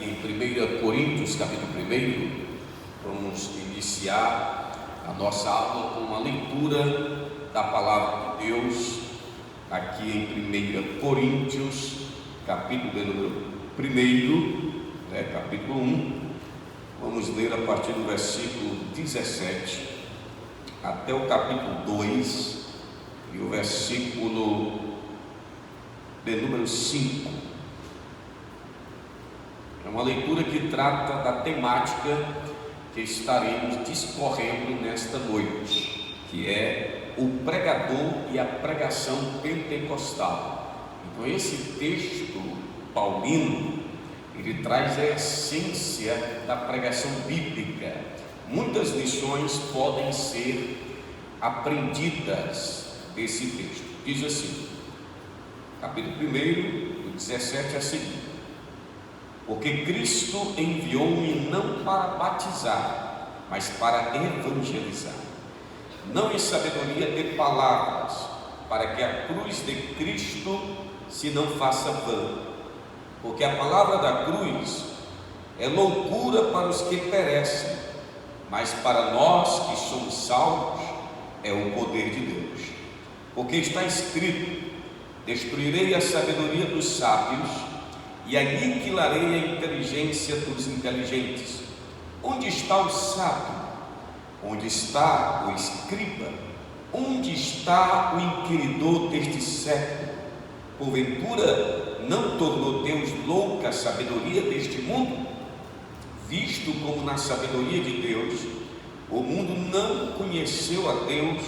em 1 Coríntios, capítulo 1, vamos iniciar a nossa aula com uma leitura da palavra de Deus, aqui em 1 Coríntios, capítulo número 1, capítulo 1, vamos ler a partir do versículo 17 até o capítulo 2 e o versículo de número 5. É uma leitura que trata da temática que estaremos discorrendo nesta noite, que é o pregador e a pregação pentecostal. Então esse texto paulino, ele traz a essência da pregação bíblica. Muitas lições podem ser aprendidas desse texto. Diz assim, capítulo 1, do 17 a seguir: porque Cristo enviou-me não para batizar, mas para evangelizar, não em sabedoria de palavras, para que a cruz de Cristo se não faça vã, porque a palavra da cruz é loucura para os que perecem, mas para nós que somos salvos é o poder de Deus. Porque está escrito: destruirei a sabedoria dos sábios e aniquilarei a inteligência dos inteligentes. Onde está o sábio? Onde está o escriba? Onde está o inquiridor deste século? Porventura não tornou Deus louca a sabedoria deste mundo? Visto como na sabedoria de Deus o mundo não conheceu a Deus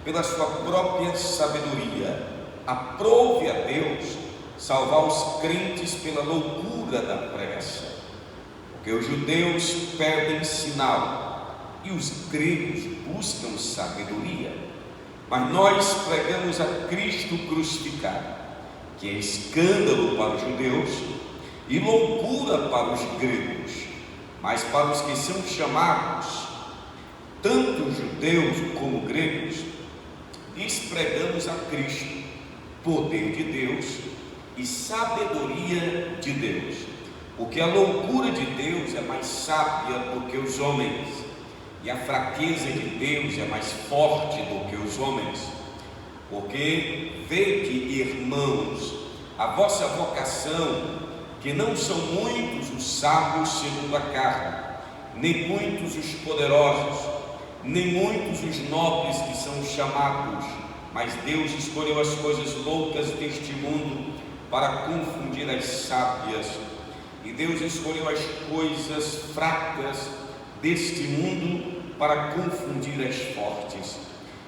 pela sua própria sabedoria, aprove a Deus salvar os crentes pela loucura da pregação, porque os judeus pedem sinal e os gregos buscam sabedoria, mas nós pregamos a Cristo crucificado, que é escândalo para os judeus e loucura para os gregos, mas para os que são chamados, tanto judeus como gregos, lhes pregamos a Cristo, poder de Deus e sabedoria de Deus, porque a loucura de Deus é mais sábia do que os homens, e a fraqueza de Deus é mais forte do que os homens. Porque vede, irmãos, a vossa vocação, que não são muitos os sábios segundo a carne, nem muitos os poderosos, nem muitos os nobres que são chamados, mas Deus escolheu as coisas loucas deste mundo para confundir as sábias, e Deus escolheu as coisas fracas deste mundo para confundir as fortes,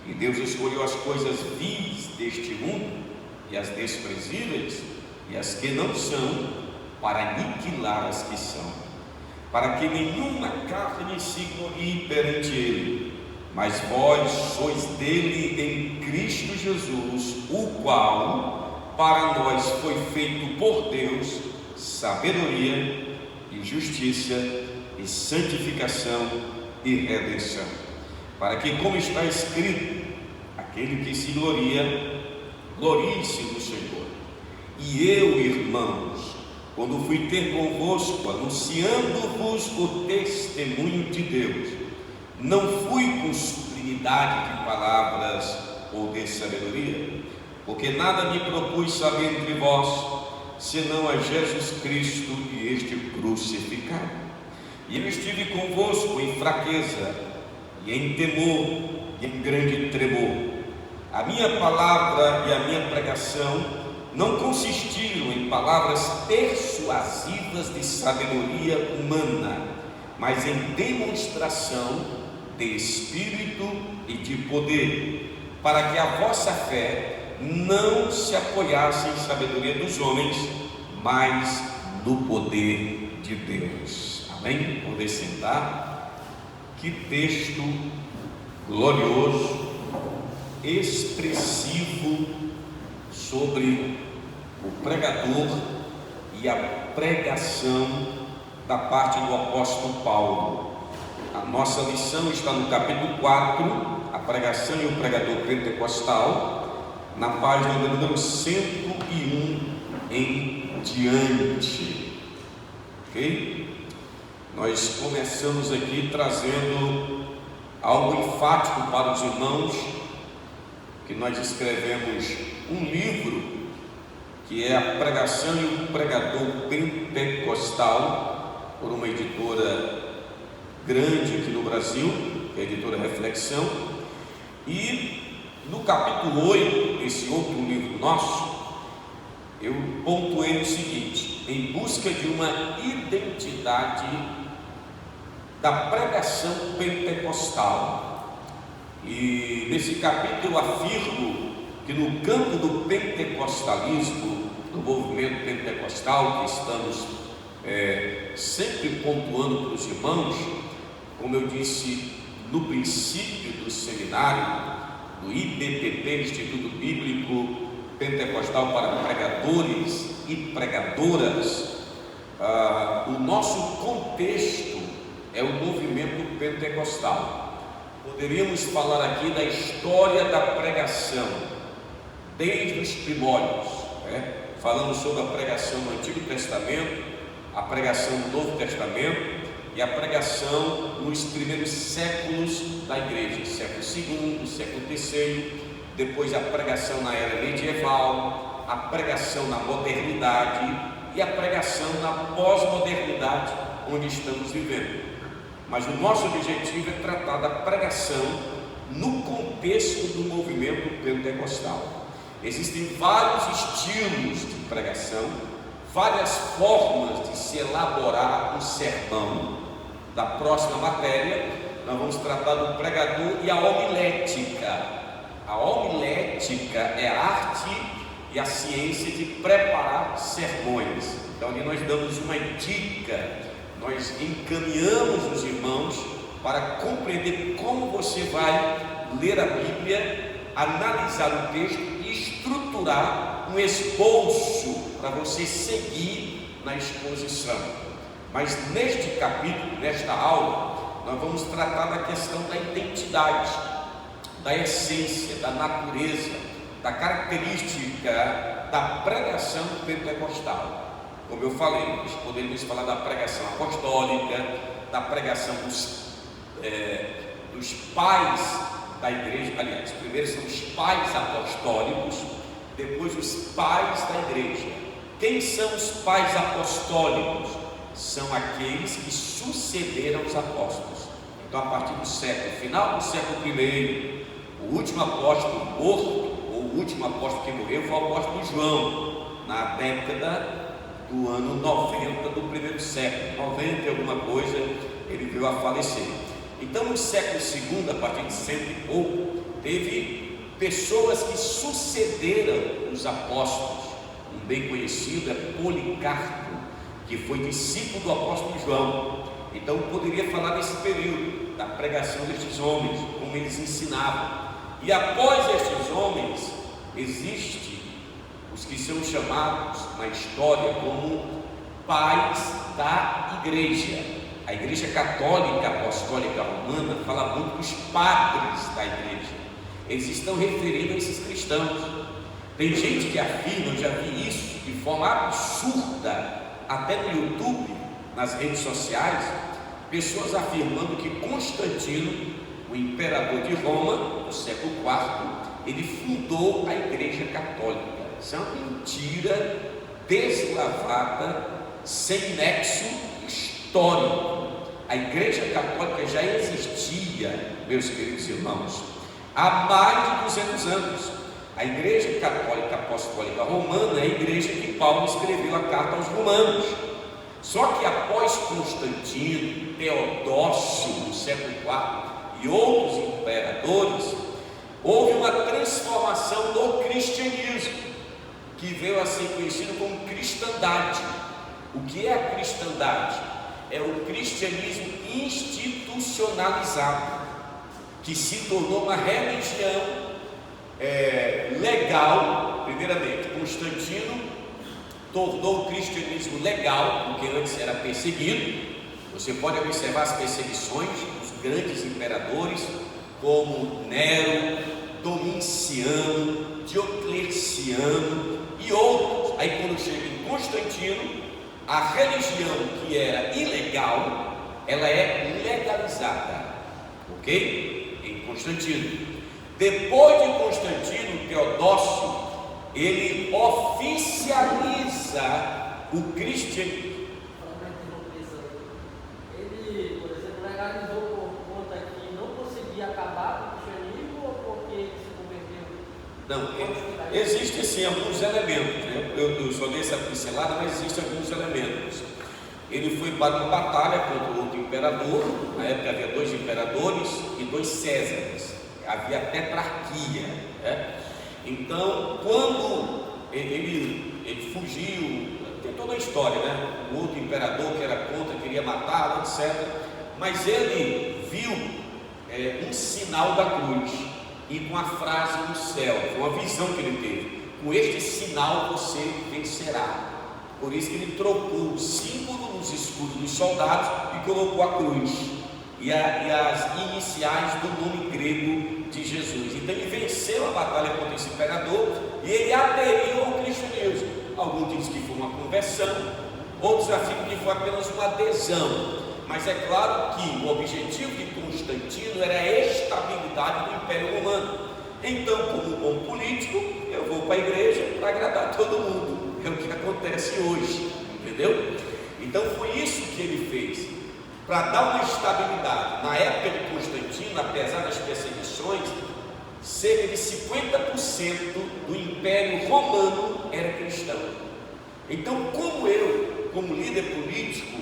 e Deus escolheu as coisas vis deste mundo e as desprezíveis e as que não são, para aniquilar as que são, para que nenhuma carne se glorie perante Ele, mas vós sois dele em Cristo Jesus, o qual para nós foi feito por Deus sabedoria e justiça e santificação e redenção, para que, como está escrito, aquele que se gloria, glorie-se no Senhor. E eu, irmãos, quando fui ter convosco, anunciando-vos o testemunho de Deus, não fui com sublimidade de palavras ou de sabedoria, porque nada me propus saber entre vós, senão a Jesus Cristo e este crucificado. E eu estive convosco em fraqueza, e em temor, e em grande tremor. A minha palavra e a minha pregação não consistiram em palavras persuasivas de sabedoria humana, mas em demonstração de Espírito e de poder, para que a vossa fé não se apoiasse em sabedoria dos homens, mas no poder de Deus. Amém? Poder sentar. Que texto glorioso, expressivo sobre o pregador e a pregação da parte do apóstolo Paulo. A nossa lição está no capítulo 4, a pregação e o pregador pentecostal, na página número 101 em diante. ok? Nós começamos aqui trazendo algo enfático para os irmãos, que nós escrevemos um livro, que é A Pregação e o Pregador Pentecostal, por uma editora grande aqui no Brasil, que é a editora Reflexão. E no capítulo 8, esse outro livro nosso, eu pontuei o seguinte: em busca de uma identidade da pregação pentecostal. E nesse capítulo eu afirmo que no campo do pentecostalismo, do movimento pentecostal, que estamos sempre pontuando para os irmãos, como eu disse no princípio do seminário, do IBPP, Instituto Bíblico Pentecostal para Pregadores e Pregadoras, o nosso contexto é o movimento pentecostal. Poderíamos falar aqui da história da pregação, desde os primórdios, falando sobre a pregação no Antigo Testamento, a pregação no Novo Testamento e a pregação nos primeiros séculos da igreja, século II, século III, depois a pregação na era medieval, a pregação na modernidade e a pregação na pós-modernidade, onde estamos vivendo. Mas o nosso objetivo é tratar da pregação no contexto do movimento pentecostal. Existem vários estilos de pregação, várias formas de se elaborar um sermão. Da próxima matéria, nós vamos tratar do pregador e a homilética. A homilética é a arte e a ciência de preparar sermões. Então ali nós damos uma dica, nós encaminhamos os irmãos para compreender como você vai ler a Bíblia, analisar o texto e estruturar um esboço para você seguir na exposição. Mas neste capítulo, nesta aula, nós vamos tratar da questão da identidade, da essência, da natureza, da característica da pregação pentecostal. Como eu falei, nós poderíamos falar da pregação apostólica, da pregação dos pais da igreja. Aliás, primeiro são os pais apostólicos, depois os pais da igreja. Quem são os pais apostólicos? São aqueles que sucederam os apóstolos. Então, a partir do final do século I, o último apóstolo morto, ou o último apóstolo que morreu, foi o apóstolo João, na década do ano 90 do primeiro século, 90 e alguma coisa, ele veio a falecer. Então, no século II, a partir de 100 e pouco, teve pessoas que sucederam os apóstolos. Um bem conhecido é Policarpo, que foi discípulo do apóstolo João. Então, eu poderia falar desse período, da pregação destes homens, como eles ensinavam. E após estes homens, existem os que são chamados na história como pais da igreja. A igreja católica apostólica romana fala muito dos padres da igreja. Eles estão referindo a esses cristãos. Tem gente que afirma, eu já vi isso de forma absurda, até no YouTube, nas redes sociais, pessoas afirmando que Constantino, o imperador de Roma, no século IV, ele fundou a igreja católica. Isso é uma mentira deslavada, sem nexo histórico. A igreja católica já existia, meus queridos irmãos, há mais de 200 anos. A igreja católica apostólica romana é a igreja que Paulo escreveu a carta aos romanos. Só que após Constantino, Teodócio, no século IV, e outros imperadores, houve uma transformação no cristianismo, que veio a ser conhecido como cristandade. O que é a cristandade? É o cristianismo institucionalizado, que se tornou uma religião legal. Primeiramente, Constantino tornou o cristianismo legal, porque antes era perseguido. Você pode observar as perseguições dos grandes imperadores, como Nero, Domiciano, Diocleciano e outros. Aí quando chega em Constantino, a religião que era ilegal, ela é legalizada, ok? Em Constantino. Depois de Constantino, Teodócio, ele oficializa o cristianismo. Ele, por exemplo, legalizou por conta que não conseguia acabar com o cristianismo ou porque ele se converteu? Não, existem sim alguns elementos, né? Eu só dei essa pincelada, mas existem alguns elementos. Ele foi para uma batalha contra outro imperador. Na época havia 2 imperadores e 2 Césares, havia tetrarquia, né? Então, quando ele fugiu, tem toda a história, né? O outro imperador que era contra, queria matá-lo, etc. Mas ele viu um sinal da cruz e com a frase no céu, com uma visão que ele teve: com este sinal você vencerá. Por isso que ele trocou o símbolo nos escudos dos soldados e colocou a cruz e as iniciais do nome grego de Jesus. Então ele venceu a batalha contra esse imperador e ele aderiu ao cristianismo. Alguns dizem que foi uma conversão, outros afirmam que foi apenas uma adesão. Mas é claro que o objetivo de Constantino era a estabilidade do Império Romano. Então, como bom político, eu vou para a igreja para agradar todo mundo. É o que acontece hoje, entendeu? Então foi isso que ele fez, para dar uma estabilidade. Na época de Constantino, apesar das perseguições, cerca de 50% do Império Romano era cristão. Então, como eu, como líder político,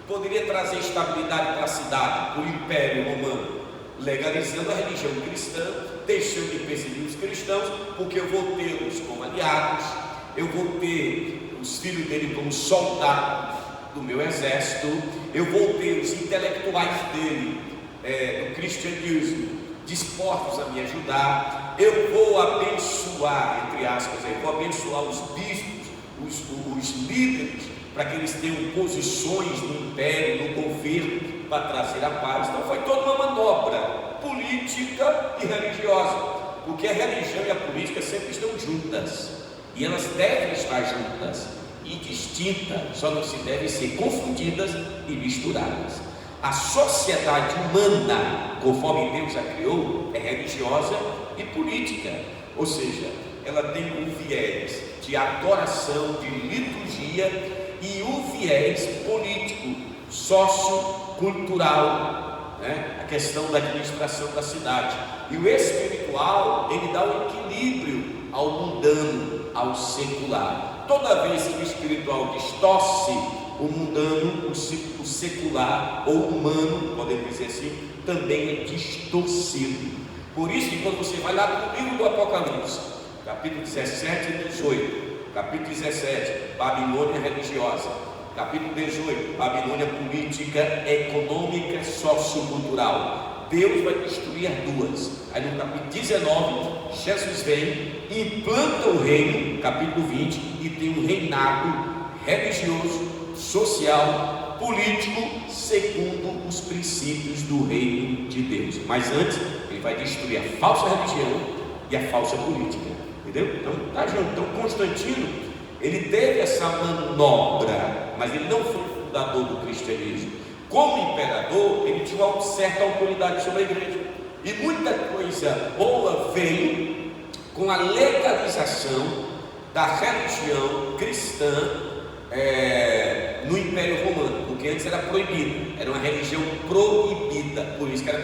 poderia trazer estabilidade para a cidade, para o Império Romano? Legalizando a religião cristã, deixando de perseguir os cristãos, porque eu vou tê-los como aliados, eu vou ter os filhos dele como soldados do meu exército, eu vou ter os intelectuais dele do cristianismo dispostos a me ajudar, eu vou abençoar, entre aspas, eu vou abençoar os bispos, os líderes, para que eles tenham posições no império, no governo, para trazer a paz. Então foi toda uma manobra política e religiosa, porque a religião e a política sempre estão juntas, e elas devem estar juntas e distintas, só não se devem ser confundidas e misturadas. A sociedade humana, conforme Deus a criou, é religiosa e política, ou seja, ela tem um viés de adoração, de liturgia, e um viés político, sociocultural, né? A questão da administração da cidade. E o espiritual, ele dá um equilíbrio ao mundano, ao secular. Toda vez que o espiritual distorce o mundano, o secular ou humano, podemos dizer assim, também é distorcido. Por isso que quando você vai lá no livro do Apocalipse, capítulo 17 e 18, capítulo 17, Babilônia religiosa, capítulo 18, Babilônia política, econômica, sociocultural, Deus vai destruir as duas. Aí no capítulo 19, Jesus vem, implanta o reino, capítulo 20, e tem um reinado religioso, social, político, segundo os princípios do reino de Deus. Mas antes, ele vai destruir a falsa religião e a falsa política, entendeu? Então, tá junto. Então, Constantino, ele teve essa manobra, mas ele não foi fundador do cristianismo. Como imperador, ele tinha uma certa autoridade sobre a igreja, e muita coisa boa veio com a legalização da religião cristã no Império Romano, porque antes era proibida, era uma religião proibida, por isso que era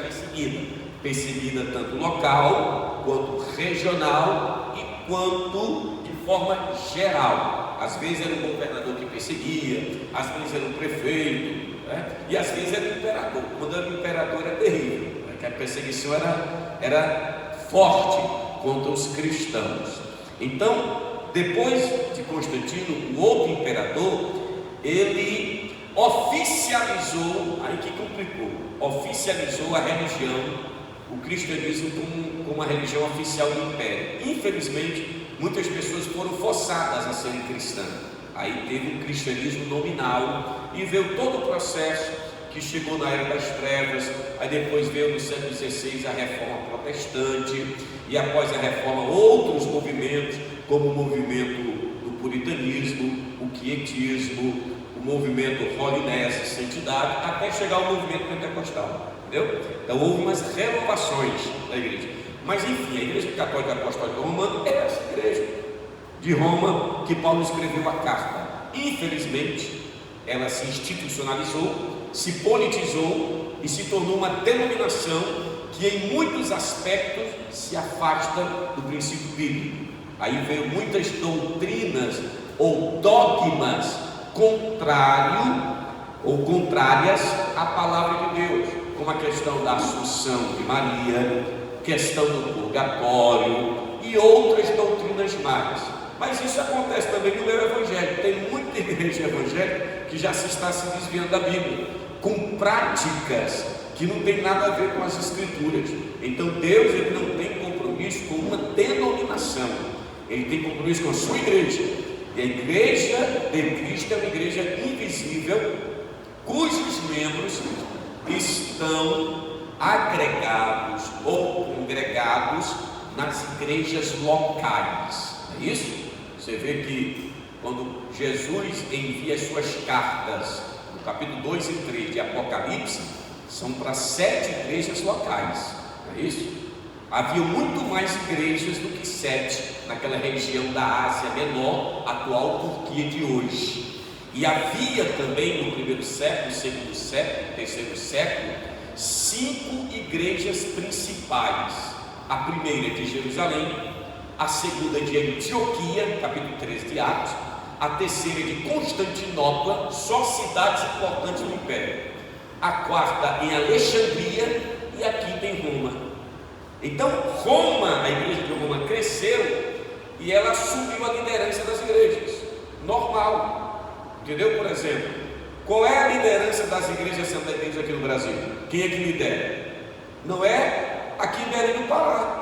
perseguida tanto local, quanto regional e quanto de forma geral. Às vezes era o governador que perseguia, às vezes era o prefeito, né? E às vezes era o imperador. Quando era o imperador era terrível, né? Que a perseguição era forte contra os cristãos. Então, depois de Constantino, o outro imperador, ele oficializou, aí que complicou, oficializou a religião, o cristianismo como uma religião oficial do império. Infelizmente, muitas pessoas foram forçadas a serem cristãs. Aí teve um cristianismo nominal e veio todo o processo que chegou na Era das Trevas. Aí depois veio no século XVI a Reforma Protestante, e após a Reforma outros movimentos, como o movimento do puritanismo, o quietismo, o movimento holiness, santidade, até chegar ao movimento pentecostal, entendeu? Então houve umas renovações da igreja. Mas enfim, a Igreja Católica Apostólica Romana é essa igreja de Roma que Paulo escreveu a carta. Infelizmente, ela se institucionalizou, se politizou e se tornou uma denominação que em muitos aspectos se afasta do princípio bíblico. Aí veio muitas doutrinas ou dogmas contrárias à palavra de Deus, como a questão da Assunção de Maria, questão do purgatório e outras doutrinas mais. Mas isso acontece também no meu evangelho. Tem muita igreja evangélica que já se está se desviando da Bíblia, com práticas que não tem nada a ver com as Escrituras. Então Deus, ele não tem compromisso com uma denominação, ele tem compromisso com a sua igreja. E a igreja de Cristo é uma igreja invisível, cujos membros estão agregados ou congregados nas igrejas locais. É isso? Você vê que quando Jesus envia as suas cartas, no capítulo 2 e 3 de Apocalipse, são para 7 igrejas locais. Não é isso? Havia muito mais igrejas do que 7 naquela região da Ásia Menor, atual Turquia de hoje. E havia também no primeiro século, segundo século, terceiro século, 5 igrejas principais. A primeira de Jerusalém, a segunda de Antioquia, capítulo 13 de Atos, a terceira de Constantinopla, só cidades importantes do Império, a quarta em Alexandria e a quinta em Roma. Então Roma, a igreja de Roma cresceu e ela assumiu a liderança das igrejas, normal, entendeu? Por exemplo, qual é a liderança das igrejas assembleianas aqui no Brasil? Quem é que lidera? Não é aqui em Belém do Pará,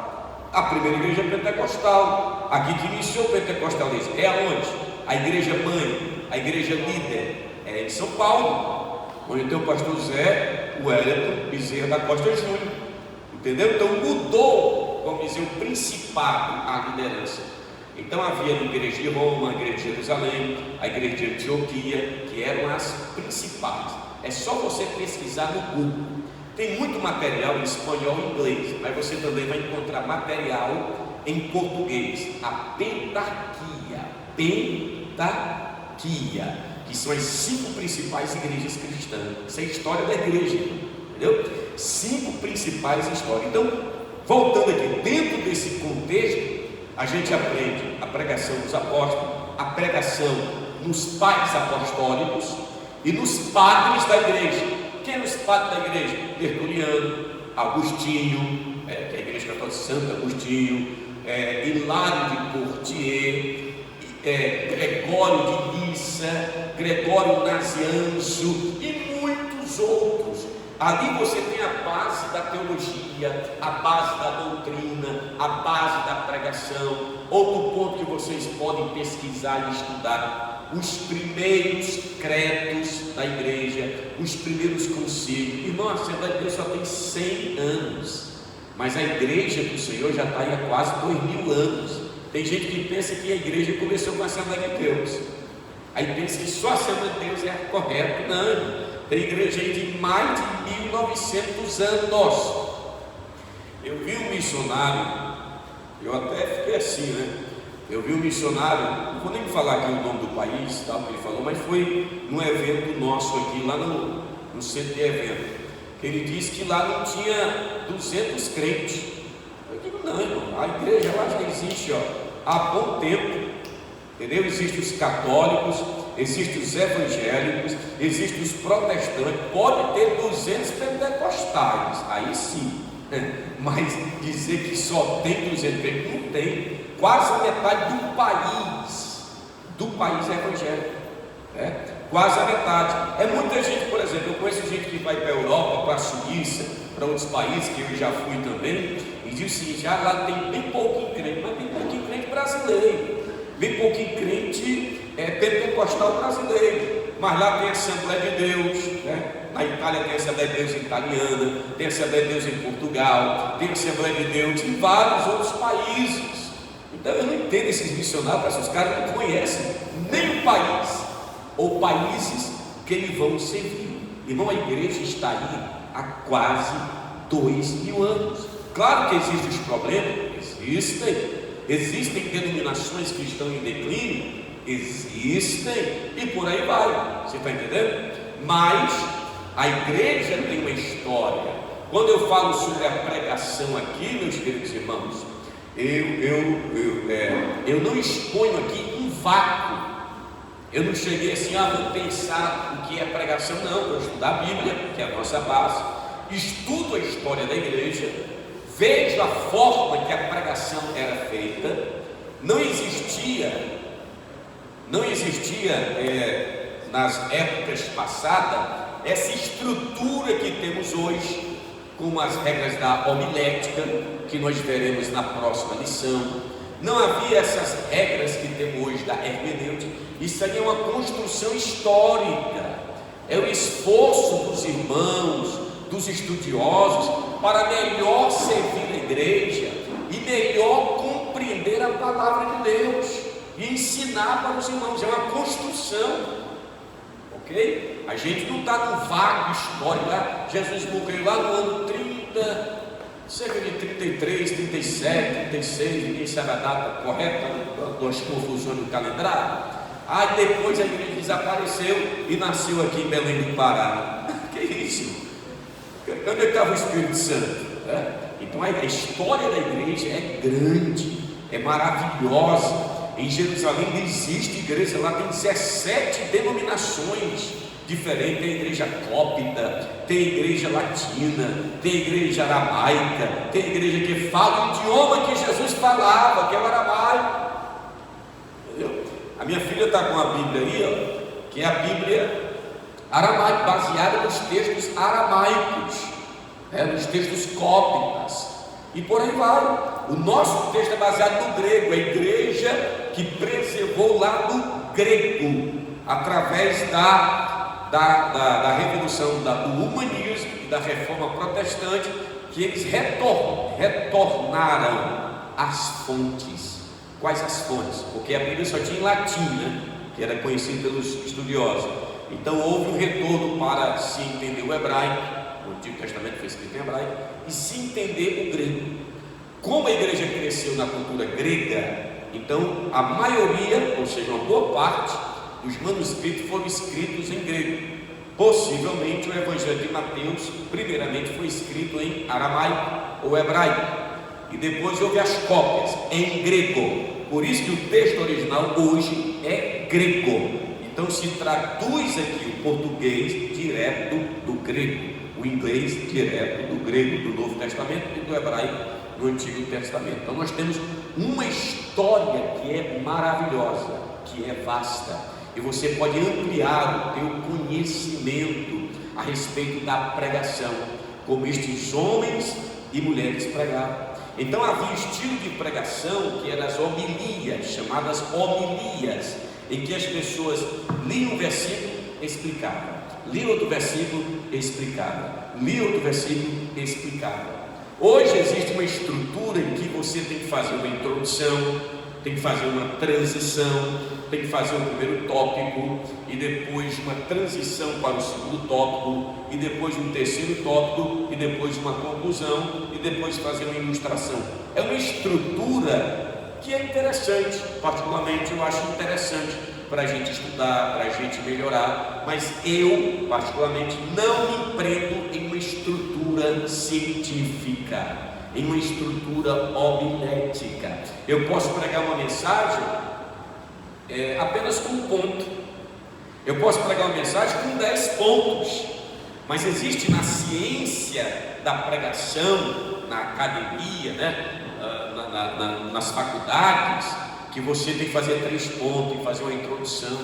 a primeira igreja pentecostal, aqui que iniciou o pentecostalismo. É aonde? A igreja mãe, a igreja líder, é em São Paulo, onde tem o pastor José Wellington Bezerra da Costa Júnior. Entendeu? Então mudou, vamos dizer, o principado, a liderança. Então havia a igreja de Roma, a igreja de Jerusalém, a igreja de Antioquia, que eram as principais. É só você pesquisar no Google. Tem muito material em espanhol e inglês, mas você também vai encontrar material em português. A Pentarquia, que são as 5 principais igrejas cristãs. Isso é a história da igreja, entendeu? 5 principais histórias. Então, voltando aqui, dentro desse contexto, a gente aprende a pregação dos apóstolos, a pregação nos pais apostólicos e nos padres da igreja. Quem eram os padres da igreja? Tertuliano, Agostinho, que é a igreja católica de Santo Agostinho, Hilário de Poitiers, Gregório de Nissa, Gregório Nazianzo e muitos outros. Ali você tem a base da teologia, a base da doutrina, a base da pregação. Outro ponto que vocês podem pesquisar e estudar: os primeiros credos da igreja, os primeiros concílios. Irmão, a Assembleia de Deus só tem 100 anos, mas a igreja do Senhor já está aí há quase 2000 anos. Tem gente que pensa que a igreja começou com a Assembleia de Deus, aí pensa que só a Assembleia de Deus é correto. Não, tem igreja aí de mais de 1900 anos. Eu vi um missionário, eu até fiquei assim, né? Eu vi um missionário, não vou nem falar aqui o nome do país, tal, que ele falou, mas foi num evento nosso aqui, lá no centro de evento, que ele disse que lá não tinha 200 crentes. Eu digo, não, irmão, a igreja lá já existe, há bom tempo, entendeu? Existem os católicos, existem os evangélicos, existem os protestantes, pode ter 200 pentecostais, aí sim, mas dizer que só tem 200 crentes, não tem. Quase a metade do país é evangélico, quase a metade. É muita gente, por exemplo, eu conheço gente que vai para a Europa, para a Suíça, para outros países, que eu já fui também, e diz o seguinte: lá tem bem pouquinho crente, mas tem pouquinho crente brasileiro, bem pouquinho crente pentecostal brasileiro, mas lá tem a Assembleia de Deus, na Itália tem a Assembleia de Deus italiana, tem a Assembleia de Deus em Portugal, tem a Assembleia de Deus em vários outros países. Então eu não entendo esses missionários, os caras não conhecem nem o país, ou países que lhe vão servir. Irmão, a igreja está aí há quase 2000 anos. Claro que existem os problemas, existem denominações que estão em declínio, existem, e por aí vai, você está entendendo? Mas a igreja tem uma história. Quando eu falo sobre a pregação aqui, meus queridos irmãos, eu não exponho aqui um vácuo. Eu não cheguei assim, vou pensar o que é pregação. Não, vou estudar a Bíblia, que é a nossa base, estudo a história da igreja, vejo a forma que a pregação era feita. Não existia nas épocas passadas essa estrutura que temos hoje, como as regras da homilética, que nós veremos na próxima lição. Não havia essas regras que temos hoje da hermenêutica. Isso aí é uma construção histórica, é o esforço dos irmãos, dos estudiosos, para melhor servir a igreja e melhor compreender a palavra de Deus e ensinar para os irmãos. É uma construção, ok? A gente não está num vago histórico. Jesus morreu lá no ano 30, cerca de 33, 37, 36, ninguém sabe a data correta, das confusões do calendário. Aí depois a igreja desapareceu e nasceu aqui em Belém do Pará. Que isso? Onde estava o Espírito Santo? Então a história da igreja é grande, é maravilhosa. Em Jerusalém não existe igreja, lá tem 17 denominações diferentes. Tem igreja cópita, tem igreja latina, tem igreja aramaica, tem igreja que fala o idioma que Jesus falava, que é o aramaico. Entendeu? A minha filha está com a Bíblia aí, que é a Bíblia aramaica, baseada nos textos aramaicos, nos textos cópitas, e por aí vai. O nosso texto é baseado no grego, a igreja que preservou lá no grego, através da revolução do humanismo e da reforma protestante, que eles retornaram às fontes. Quais as fontes? Porque a Bíblia só tinha em latim, né? Que era conhecido pelos estudiosos. Então houve um retorno para se entender o hebraico. O Antigo Testamento foi escrito em hebraico, e se entender o grego. Como a igreja cresceu na cultura grega, então a maioria, ou seja, uma boa parte dos manuscritos foram escritos em grego. Possivelmente o Evangelho de Mateus primeiramente foi escrito em aramaico ou hebraico, e depois houve as cópias em grego. Por isso que o texto original hoje é grego. Então se traduz aqui o português direto do grego, o inglês direto do grego do Novo Testamento e do hebraico do Antigo Testamento. Então nós temos uma história que é maravilhosa, que é vasta, e você pode ampliar o teu conhecimento a respeito da pregação, como estes homens e mulheres pregaram. Então havia estilo de pregação que eram as homilias, chamadas homilias, em que as pessoas liam um versículo, explicavam, liam outro versículo, explicavam, liam outro versículo, explicavam. Hoje existe uma estrutura em que você tem que fazer uma introdução, tem que fazer uma transição, tem que fazer o primeiro tópico, e depois uma transição para o segundo tópico, e depois um terceiro tópico, e depois uma conclusão, e depois fazer uma ilustração. É uma estrutura que é interessante, particularmente eu acho interessante para a gente estudar, para a gente melhorar, mas eu particularmente não me emprego em uma estrutura científica, em uma estrutura homilética. Eu posso pregar uma mensagem apenas com um ponto, eu posso pregar uma mensagem com 10 pontos, mas existe na ciência da pregação, na academia, nas faculdades, que você tem que fazer 3 pontos, tem que fazer uma introdução.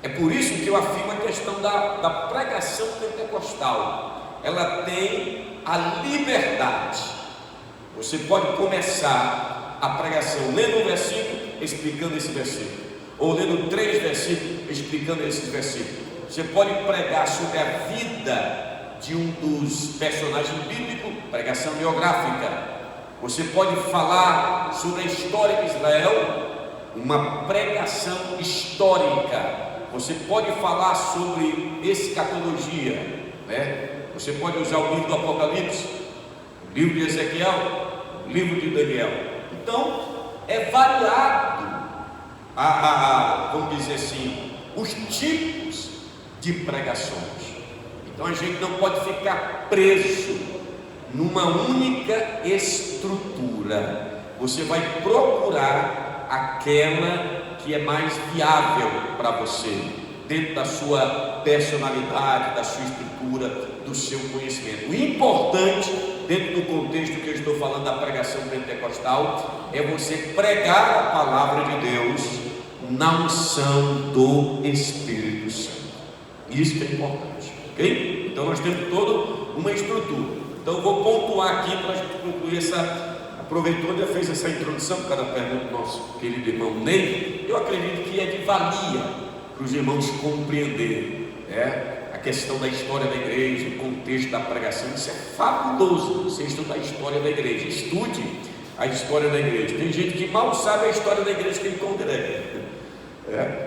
É por isso que eu afirmo a questão da pregação pentecostal. Ela tem a liberdade. Você pode começar a pregação lendo um versículo, explicando esse versículo, ou lendo 3 versículos, explicando esses versículos. Você pode pregar sobre a vida de um dos personagens bíblicos, pregação biográfica. Você pode falar sobre a história de Israel, uma pregação histórica. você pode falar sobre escatologia, né? Você pode usar o livro do Apocalipse, o livro de Ezequiel, o livro de Daniel. Então, é variado, vamos dizer assim, os tipos de pregações. Então, a gente não pode ficar preso numa única estrutura. Você vai procurar aquela que é mais viável para você, dentro da sua personalidade, da sua estrutura, do seu conhecimento. O importante, dentro do contexto que eu estou falando da pregação pentecostal, é você pregar a palavra de Deus na unção do Espírito Santo. Isso que é importante, ok? Então nós temos toda uma estrutura. Então eu vou pontuar aqui para a gente concluir essa. Aproveitou, já fez essa introdução, cada pergunta do nosso querido irmão Ney. Eu acredito que é de valia para os irmãos compreenderem, a questão da história da igreja, o contexto da pregação. Isso é fabuloso. Você estudar a história da igreja, estude a história da igreja. Tem gente que mal sabe a história da igreja que ele congrega,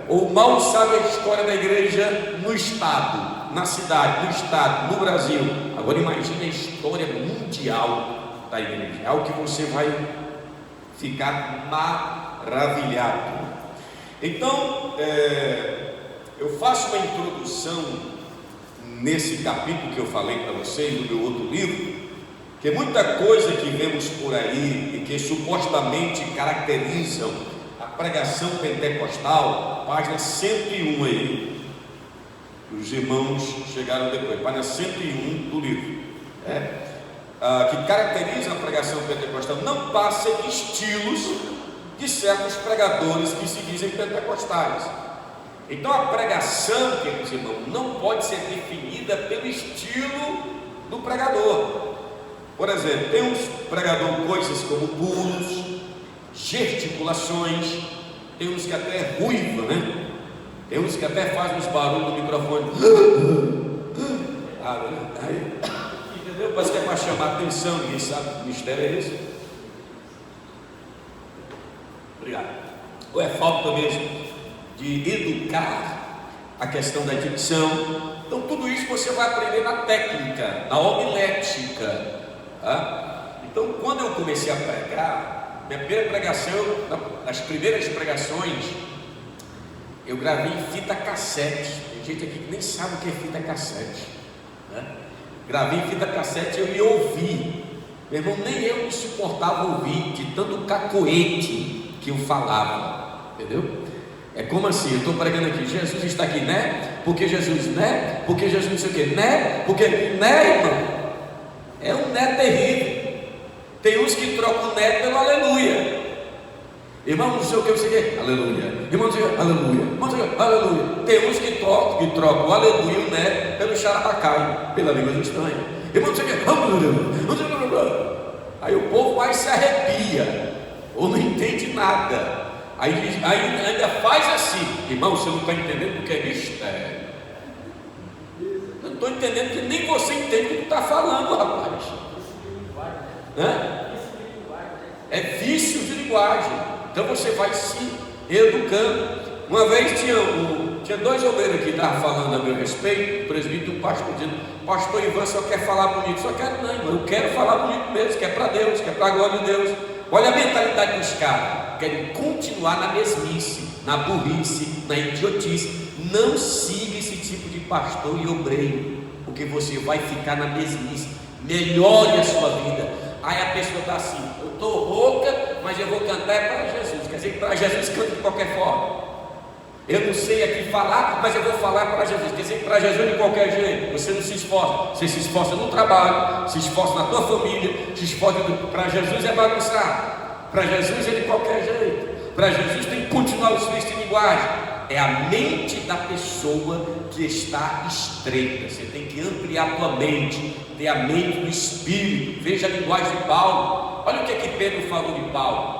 ou mal sabe a história da igreja no estado, na cidade, no estado, no Brasil. Agora imagine a história mundial da igreja, é algo que você vai ficar maravilhado. Então, eu faço uma introdução nesse capítulo que eu falei para vocês, no meu outro livro, que muita coisa que vemos por aí e que supostamente caracterizam a pregação pentecostal, página 101 aí, os irmãos chegaram depois, página 101 do livro, que caracterizam a pregação pentecostal, não passa de estilos de certos pregadores que se dizem pentecostais. Então a pregação, queridos irmãos, não pode ser definida pelo estilo do pregador. Por exemplo, tem uns pregadores coisas como pulos, gesticulações, tem uns que até é ruiva, né? Tem uns que até fazem uns barulhos no microfone. Entendeu? Parece que é para chamar a atenção, ninguém sabe que mistério é esse. Obrigado. Ou é falta mesmo de educar a questão da dicção. Então tudo isso você vai aprender na técnica, na homilética, Então quando eu comecei a pregar, minha primeira pregação, as primeiras pregações, eu gravei em fita cassete. Tem gente aqui que nem sabe o que é fita cassete, Gravei em fita cassete, eu ia ouvir. Meu irmão, nem eu me suportava ouvir de tanto cacoete que eu falava, entendeu? É como assim, eu estou pregando aqui, Jesus está aqui, né? Porque Jesus, né? Porque Jesus não sei o que, né? Porque, né, irmão? É um né terrível. Tem uns que trocam o né pelo aleluia. Irmão, não sei o que, você quer, aleluia. Irmão, não sei o que, aleluia. Irmão, não sei o que, aleluia. Tem uns que trocam o aleluia e o né pelo xarabacai, pela língua estranha. Irmão, não sei o que, aleluia. Aí o povo mais se arrepia, ou não entende nada. Aí ainda faz assim, irmão, você não está entendendo porque é mistério. Eu não estou entendendo que nem você entende o que está falando, rapaz. É vício de linguagem. Então você vai se educando. Uma vez tinha dois obreiros aqui que estavam falando a meu respeito, o presbítero e o pastor, dizendo: pastor Ivan só quer falar bonito. Só quero não, irmão, eu quero falar bonito mesmo, que é para Deus, que é para a glória de Deus. Olha a mentalidade dos caras, querem continuar na mesmice, na burrice, na idiotice. Não siga esse tipo de pastor e obreiro, porque você vai ficar na mesmice. Melhore a sua vida. Aí a pessoa está assim: eu estou rouca, mas eu vou cantar para Jesus. Quer dizer que para Jesus canta de qualquer forma. Eu não sei aqui falar, mas eu vou falar para Jesus. Quer dizer que para Jesus de qualquer jeito. Você não se esforça. Você se esforça no trabalho, se esforça na tua família, se esforça. Para Jesus é bagunçar. Para Jesus é de qualquer jeito. Para Jesus tem que continuar o serviço de linguagem. É a mente da pessoa que está estreita. Você tem que ampliar a tua mente, ter a mente do Espírito. Veja a linguagem de Paulo. Olha o que é que Pedro falou de Paulo.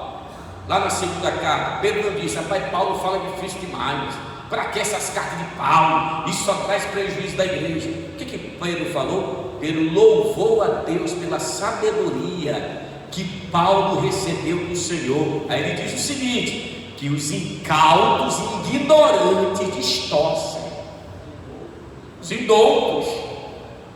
Lá na segunda carta, Pedro disse: rapaz, Paulo fala difícil demais. Para que essas cartas de Paulo? Isso só traz prejuízo da igreja. O que Pedro falou? Pedro louvou a Deus pela sabedoria que Paulo recebeu do Senhor. Aí ele diz o seguinte: que os incautos e ignorantes distorcem. Os indoutos,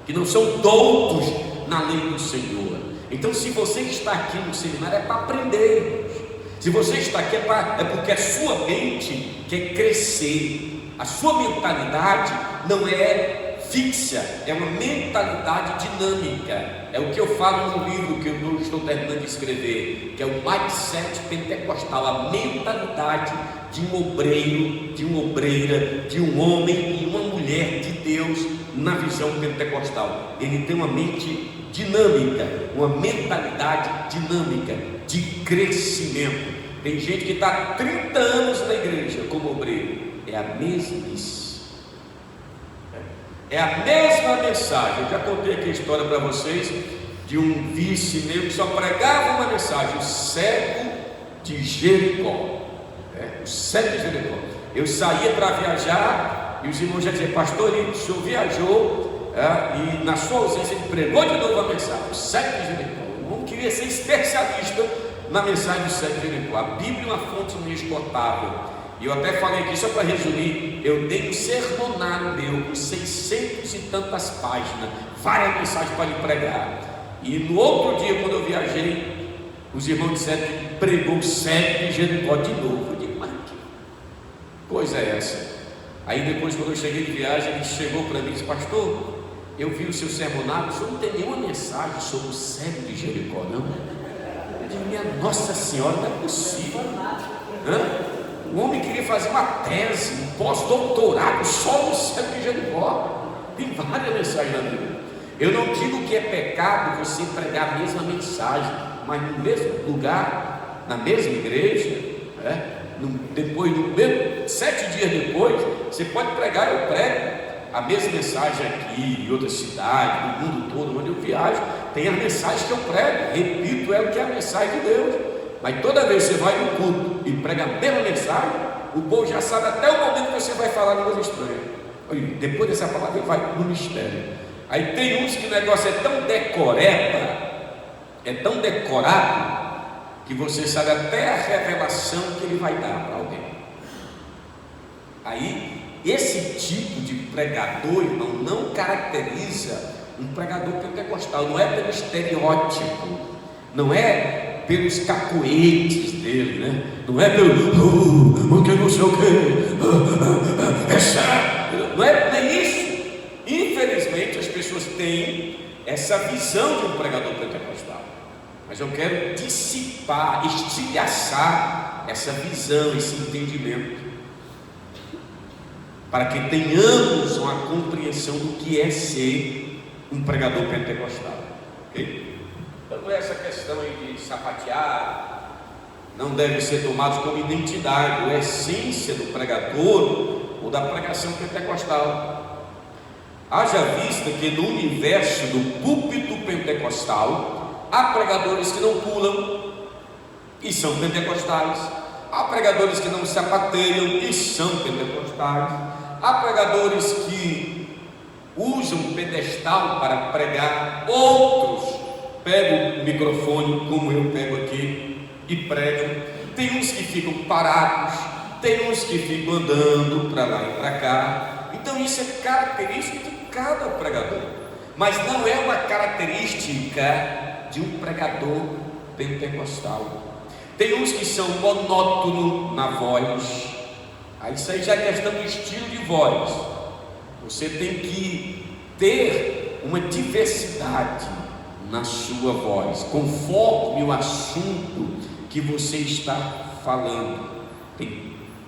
que não são doutos na lei do Senhor. Então, se você está aqui no seminário, é para aprender. Se você está aqui, é porque a sua mente quer crescer. A sua mentalidade não é fixa, é uma mentalidade dinâmica. É o que eu falo no livro que eu estou terminando de escrever, que é o mindset pentecostal, a mentalidade de um obreiro, de uma obreira, de um homem e uma mulher de Deus na visão pentecostal. Ele tem uma mente dinâmica, uma mentalidade dinâmica de crescimento. Tem gente que está há 30 anos na igreja como obreiro, é a mesmice. É a mesma mensagem. Eu já contei aqui a história para vocês de um vice meu que só pregava uma mensagem: o cego de Jericó. O cego de Jericó. Eu saía para viajar e os irmãos já diziam: pastor, o senhor viajou e na sua ausência ele pregou de novo a mensagem: o cego de Jericó. O irmão queria ser especialista na mensagem do cego de Jericó. A Bíblia é uma fonte inesgotável. E eu até falei aqui, só para resumir, eu dei um sermonário meu com 600 e tantas páginas, várias mensagens para lhe pregar. E no outro dia, quando eu viajei, os irmãos disseram que pregou o cego de Jericó de novo. Eu digo: mas que coisa é essa? Aí depois, quando eu cheguei de viagem, ele chegou para mim e disse: pastor, eu vi o seu sermonário, o senhor não tem nenhuma mensagem sobre o cego de Jericó, não? Eu digo: minha Nossa Senhora, não é possível. O homem queria fazer uma tese, um pós-doutorado só no cego de Jericó. Tem várias mensagens na Bíblia. Eu não digo que é pecado você pregar a mesma mensagem, mas no mesmo lugar, na mesma igreja, depois, 7 dias depois, você pode pregar. Eu prego a mesma mensagem aqui, em outras cidades, no mundo todo, onde eu viajo, tem a mensagem que eu prego, repito, é o que é a mensagem de Deus. Mas toda vez que você vai no culto e prega a mesma mensagem, o povo já sabe até o momento que você vai falar línguas estranhas. Depois dessa palavra ele vai no mistério. Aí tem uns que o negócio é tão decoreba, é tão decorado, que você sabe até a revelação que ele vai dar para alguém. Aí esse tipo de pregador, irmão, não caracteriza um pregador pentecostal. Não é pelo estereótipo, não é pelos cacoetes dele, né? Não é pelo porque não sei o que, não é isso. Infelizmente as pessoas têm essa visão de um pregador pentecostal, mas eu quero dissipar, estilhaçar essa visão, esse entendimento, para que tenhamos uma compreensão do que é ser um pregador pentecostal, ok? Então, essa questão aí de sapatear não deve ser tomado como identidade ou essência do pregador ou da pregação pentecostal. Haja vista que no universo do púlpito pentecostal há pregadores que não pulam e são pentecostais, há pregadores que não sapateiam e são pentecostais, há pregadores que usam um pedestal para pregar, outros pegam o microfone como eu pego aqui e pregam. Tem uns que ficam parados, tem uns que ficam andando para lá e para cá. Então isso é característica de cada pregador, mas não é uma característica de um pregador pentecostal. Tem uns que são monótonos na voz. Aí isso aí já é questão do estilo de voz. Você tem que ter uma diversidade na sua voz, conforme o assunto que você está falando.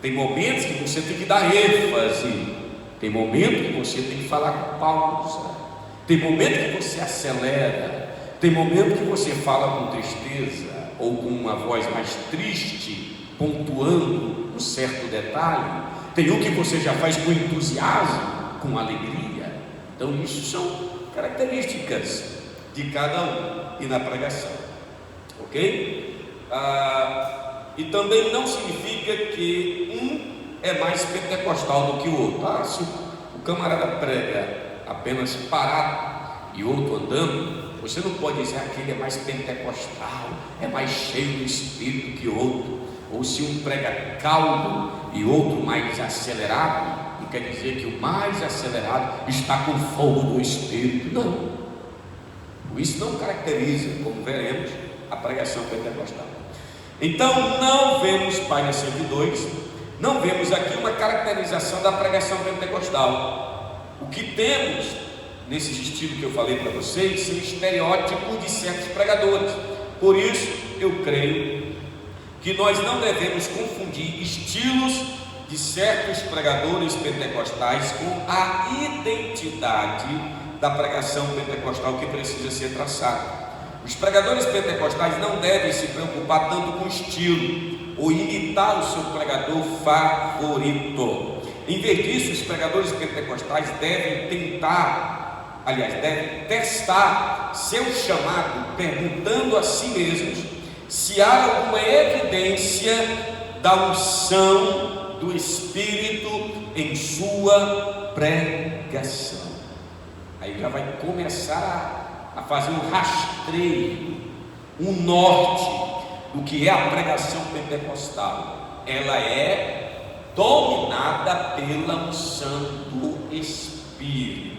Tem momentos que você tem que dar ênfase, tem momentos que você tem que falar com pausa, tem momentos que você acelera, tem momentos que você fala com tristeza ou com uma voz mais triste, pontuando um certo detalhe. Tem um que você já faz com entusiasmo, com alegria. Então isso são características de cada um e na pregação, ok? E também não significa que um é mais pentecostal do que o outro. Se o camarada prega apenas parado e outro andando, você não pode dizer que aquele é mais pentecostal, é mais cheio do Espírito que o outro. ou se um prega calmo e outro mais acelerado, não quer dizer que o mais acelerado está com fogo do Espírito, não. Isso não caracteriza, como veremos, a pregação pentecostal. Então não vemos, página 102, não vemos aqui uma caracterização da pregação pentecostal. O que temos nesse estilo que eu falei para vocês são estereótipos de certos pregadores. Por isso eu creio que nós não devemos confundir estilos de certos pregadores pentecostais com a identidade da pregação pentecostal que precisa ser traçada. Os pregadores pentecostais não devem se preocupar tanto com o estilo ou imitar o seu pregador favorito. Em vez disso, os pregadores pentecostais devem devem testar seu chamado, perguntando a si mesmos se há alguma evidência da unção do Espírito em sua pregação. Aí já vai começar a fazer um rastreio, um norte do que é a pregação pentecostal. Ela é dominada pela unção do Espírito.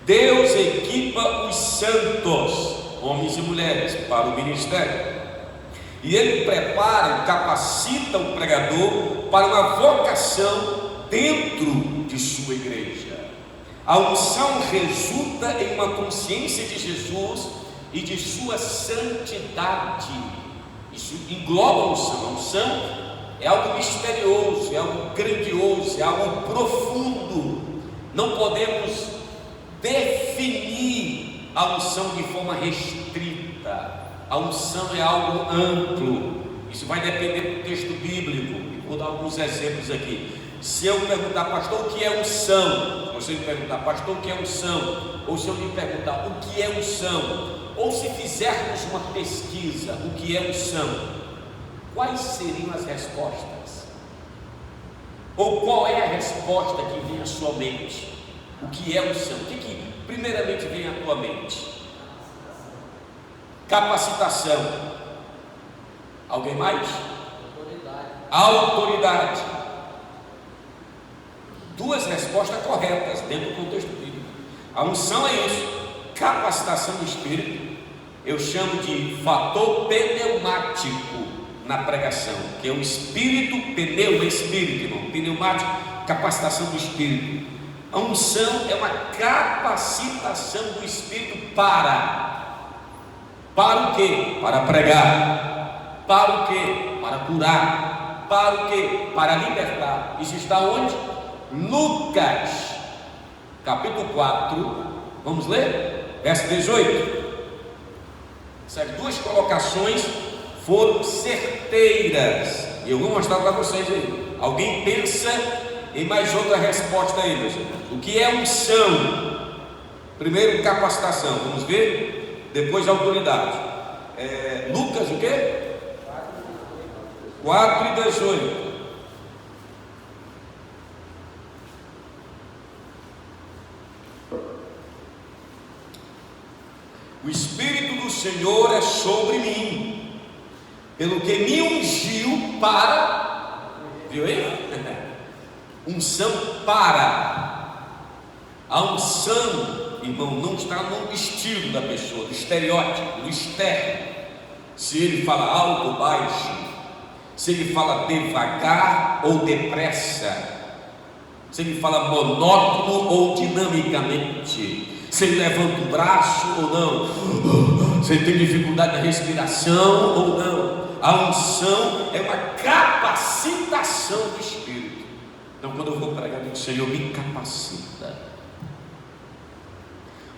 Deus equipa os santos, homens e mulheres, para o ministério, e Ele prepara e capacita o pregador para uma vocação dentro de sua igreja. A unção resulta em uma consciência de Jesus e de sua santidade. Isso engloba a unção. A unção é algo misterioso, é algo grandioso, é algo profundo. Não podemos definir a unção de forma restrita. A unção é algo amplo. Isso vai depender do texto bíblico. Vou dar alguns exemplos aqui. Se eu perguntar, pastor, o que é unção? Se você me perguntar, pastor, o que é unção? Ou se eu lhe perguntar, o que é unção? Ou se fizermos uma pesquisa, o que é unção? Quais seriam as respostas? Ou qual é a resposta que vem à sua mente? O que é unção? O que primeiramente vem à tua mente? Capacitação. Alguém mais? Autoridade. Duas respostas corretas dentro do contexto bíblico. A unção é isso, capacitação do Espírito. Eu chamo de fator pneumático na pregação, que é o Espírito, Espírito, irmão, pneumático, capacitação do Espírito. A unção é uma capacitação do Espírito para o quê? Para pregar. Para o quê? Para curar. Para o quê? Para libertar. Isso está onde? Lucas, capítulo 4, vamos ler? Verso 18. Essas duas colocações foram certeiras. E eu vou mostrar para vocês aí. Alguém pensa em mais outra resposta aí, meus irmãos. O que é unção? Primeiro, capacitação, vamos ver? Depois, autoridade. Lucas, o quê? 4:18. O Espírito do Senhor é sobre mim, pelo que me ungiu para, viu aí? Unção para. A unção, irmão, não está no estilo da pessoa, do estereótipo, do externo. Se ele fala alto ou baixo, se ele fala devagar ou depressa, se ele fala monótono ou dinamicamente, se ele levanta o braço ou não, se ele tem dificuldade na respiração ou não. A unção é uma capacitação do Espírito. Então, quando eu vou pregar, eu digo, Senhor, me capacita.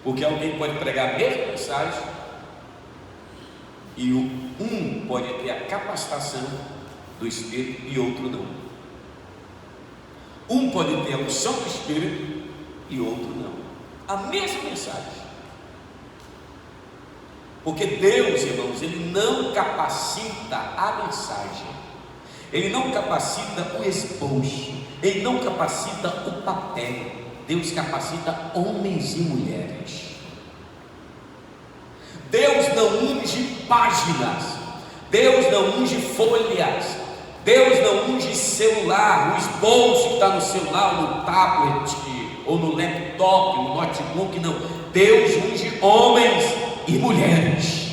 Porque alguém pode pregar a mesma mensagem e um pode ter a capacitação do Espírito e outro não. Um pode ter a unção do Espírito e outro não. A mesma mensagem. Porque Deus, irmãos, Ele não capacita a mensagem, Ele não capacita o esposo, Ele não capacita o papel. Deus capacita homens e mulheres. Deus não unge páginas, Deus não unge folhas, Deus não unge celular, o esboço que está no celular, no tablet, ou no laptop, no notebook, não. Deus unge homens e mulheres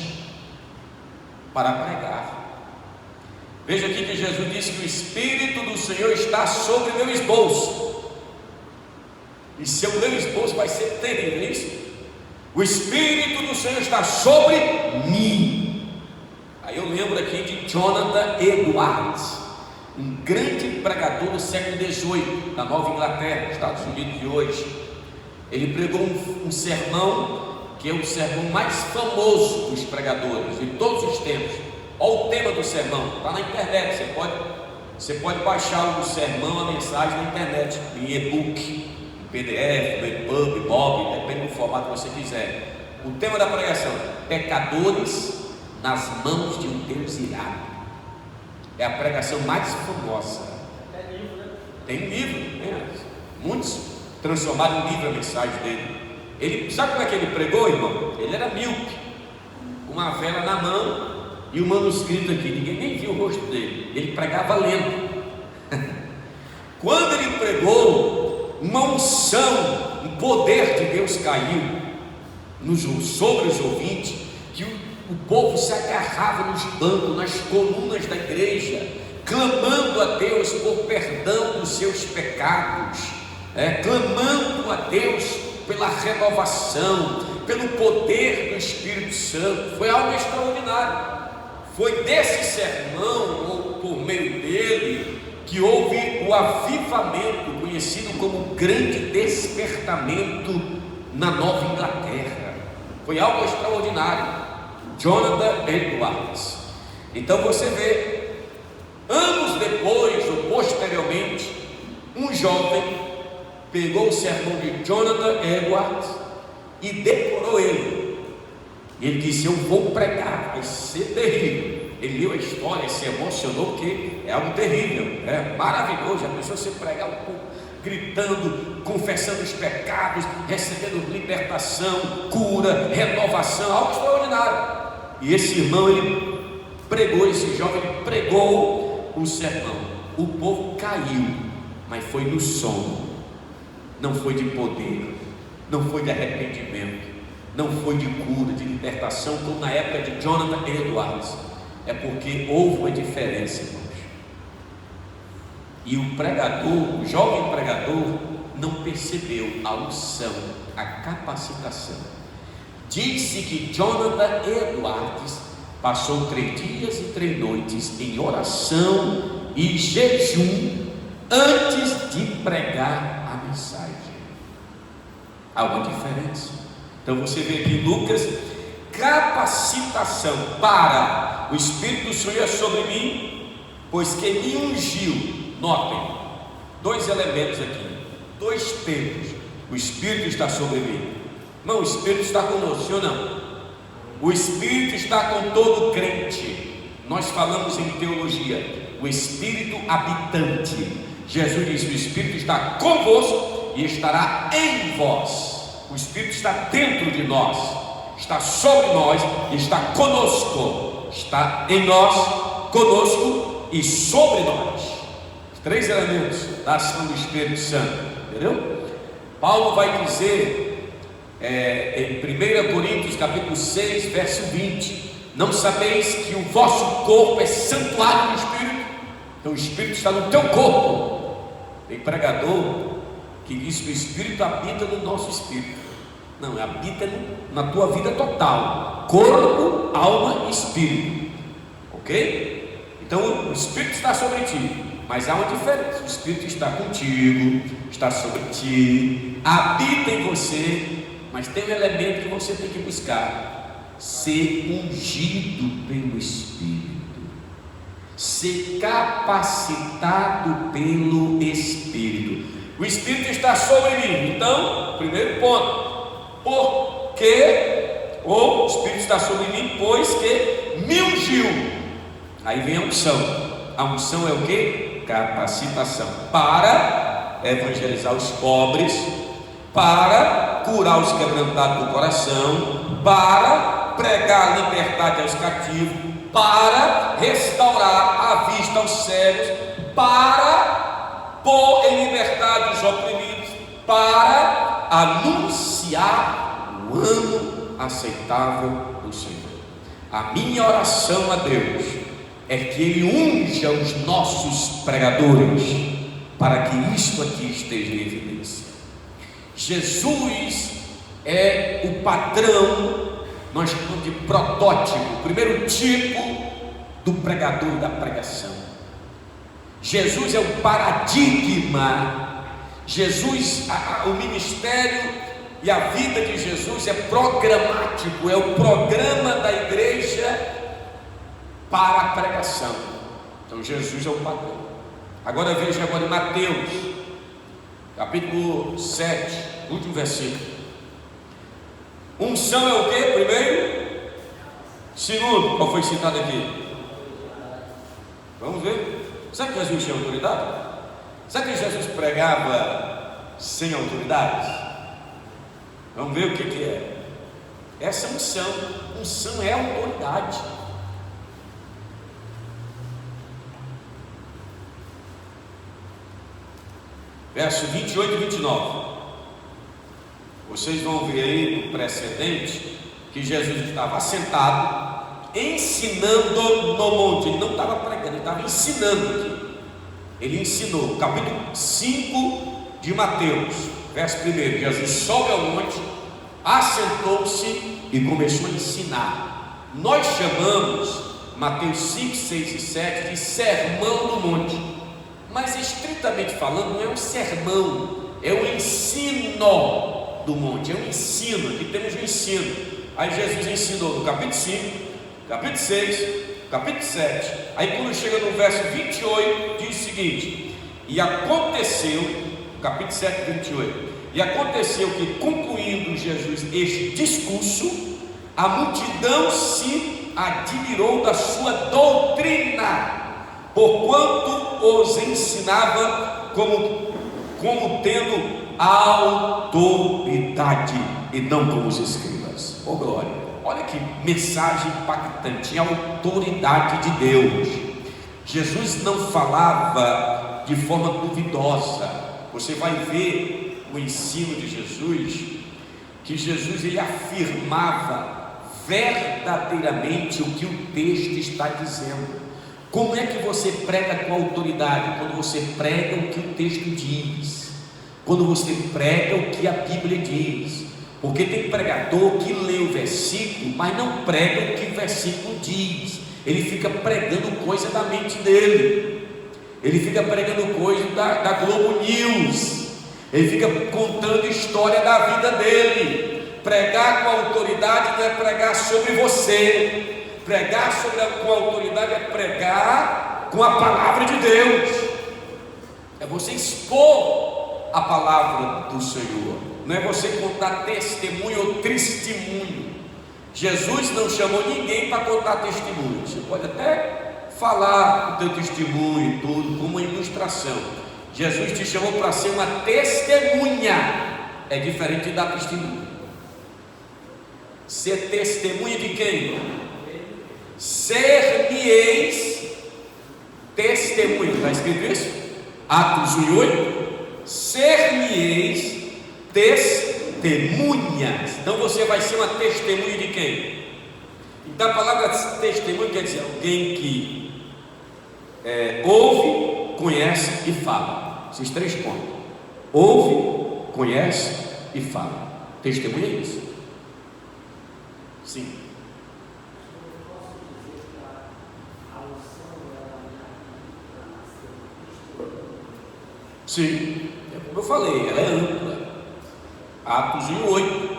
para pregar. Veja aqui que Jesus disse que o Espírito do Senhor está sobre meu esboço. E se o meu esboço vai ser terrível, isso? O Espírito do Senhor está sobre mim. Aí eu lembro aqui de Jonathan Edwards, um grande pregador do século XVIII, da Nova Inglaterra, Estados Unidos de hoje. Ele pregou um sermão que é o sermão mais famoso dos pregadores de todos os tempos. Olha o tema do sermão, está na internet, você pode baixar o sermão, a mensagem na internet, em e-book, em PDF, no EPUB, MOB, depende do formato que você quiser. O tema da pregação: pecadores nas mãos de um Deus irado. É a pregação mais famosa. É livro, né? Tem livro, né? Muitos transformaram em livro a mensagem dele. Ele, sabe como é que ele pregou, irmão? Ele era míope, uma vela na mão e o manuscrito aqui, ninguém nem viu o rosto dele. Ele pregava lento. Quando ele pregou, uma unção, um poder de Deus caiu sobre os ouvintes, que o povo se agarrava nos bancos, nas colunas da igreja, clamando a Deus por perdão dos seus pecados, clamando a Deus pela renovação, pelo poder do Espírito Santo. Foi algo extraordinário. Foi desse sermão, ou por meio dele, que houve o avivamento, conhecido como o grande despertamento na Nova Inglaterra. Foi algo extraordinário. Jonathan Edwards. Então você vê, anos depois ou posteriormente, um jovem pegou o sermão de Jonathan Edwards e decorou ele. Ele disse: eu vou pregar, vai ser terrível. Ele leu a história, se emocionou, porque é algo terrível, é maravilhoso. Já pensou você pregar um pouco, gritando, confessando os pecados, recebendo libertação, cura, renovação, algo extraordinário. E esse irmão, ele pregou, esse jovem, ele pregou o sermão. O povo caiu, mas foi no sono, não foi de poder, não foi de arrependimento, não foi de cura, de libertação, como na época de Jonathan Edwards. É porque houve uma diferença, irmãos. E o pregador, o jovem pregador, não percebeu a unção, a capacitação. Diz-se que Jonathan Edwards passou 3 dias e 3 noites em oração e jejum antes de pregar a mensagem. Há uma diferença. Então você vê aqui em Lucas: capacitação para o Espírito do Senhor é sobre mim, pois que me ungiu. Notem, 2 elementos aqui, 2 termos. O Espírito está sobre mim. Não, o Espírito está conosco, sim ou não? O Espírito está com todo crente. Nós falamos em teologia, o Espírito habitante. Jesus disse: o Espírito está convosco e estará em vós. O Espírito está dentro de nós, está sobre nós e está conosco. Está em nós, conosco e sobre nós. Os 3 elementos da ação do Espírito Santo, entendeu? Paulo vai dizer em 1 Coríntios capítulo 6, verso 20: não sabeis que o vosso corpo é santuário do Espírito? Então o Espírito está no teu corpo. Tem pregador que diz que o Espírito habita no nosso espírito. Não, habita na tua vida total, corpo, alma e espírito, ok? Então o Espírito está sobre ti, mas há uma diferença. O Espírito está contigo, está sobre ti, habita em você, mas tem um elemento que você tem que buscar: ser ungido pelo Espírito, ser capacitado pelo Espírito. O Espírito está sobre mim. Então, primeiro ponto: porque o Espírito está sobre mim, pois que me ungiu. Aí vem a unção. A unção é o que? Capacitação para evangelizar os pobres, para curar os quebrantados do coração, para pregar a liberdade aos cativos, para restaurar a vista aos cegos, para pôr em liberdade os oprimidos, para anunciar o ano aceitável do Senhor. A minha oração a Deus é que Ele unja os nossos pregadores, para que isto aqui esteja em evidência. Jesus é o padrão, nós chamamos de protótipo, o primeiro tipo do pregador da pregação. Jesus é o paradigma. Jesus, o ministério e a vida de Jesus é programático, é o programa da igreja para a pregação. Então Jesus é o padrão. Agora veja agora em Mateus, capítulo 7, último versículo. Unção é o que? Primeiro? Segundo, qual foi citado aqui? Vamos ver. Será que Jesus tinha autoridade? Será que Jesus pregava sem autoridade? Vamos ver o que é. Essa é unção. Unção é autoridade. Verso 28 e 29. Vocês vão ver aí no precedente que Jesus estava assentado, ensinando no monte. Ele não estava pregando, ele estava ensinando aqui. Ele ensinou, capítulo 5 de Mateus, verso 1. Jesus sobe ao monte, assentou-se e começou a ensinar. Nós chamamos Mateus 5, 6 e 7 de sermão do monte, mas estritamente falando não é um sermão, é um ensino do monte, é um ensino. Aqui temos um ensino. Aí Jesus ensinou no capítulo 5, capítulo 6, capítulo 7. Aí quando chega no verso 28, diz o seguinte: e aconteceu, capítulo 7, 28, e aconteceu que, concluindo Jesus este discurso, a multidão se admirou da sua doutrina, porquanto os ensinava como tendo autoridade e não como os escribas. Oh glória! Olha que mensagem impactante, a autoridade de Deus. Jesus não falava de forma duvidosa. Você vai ver o ensino de Jesus, que Jesus ele afirmava verdadeiramente o que o texto está dizendo. Como é que você prega com autoridade? Quando você prega o que o texto diz, quando você prega o que a Bíblia diz. Porque tem pregador que lê o versículo, mas não prega o que o versículo diz. Ele fica pregando coisa da mente dele, ele fica pregando coisa da Globo News, ele fica contando história da vida dele. Pregar com autoridade não é pregar sobre você. Pregar com autoridade é pregar com a palavra de Deus, é você expor a palavra do Senhor, não é você contar testemunho ou testemunho. Jesus não chamou ninguém para contar testemunho. Você pode até falar o teu testemunho e tudo como uma ilustração. Jesus te chamou para ser uma testemunha, é diferente de dar testemunho. Ser testemunha de quem? Ser-me-eis testemunha. Está escrito isso? Atos 1:8. Ser-me-eis testemunhas. Então você vai ser uma testemunha de quem? Então a palavra testemunha quer dizer alguém que ouve, conhece e fala. Esses 3 pontos: ouve, conhece e fala. Testemunha é isso. Sim. Sim, é como eu falei, ela é ampla. Atos 1:8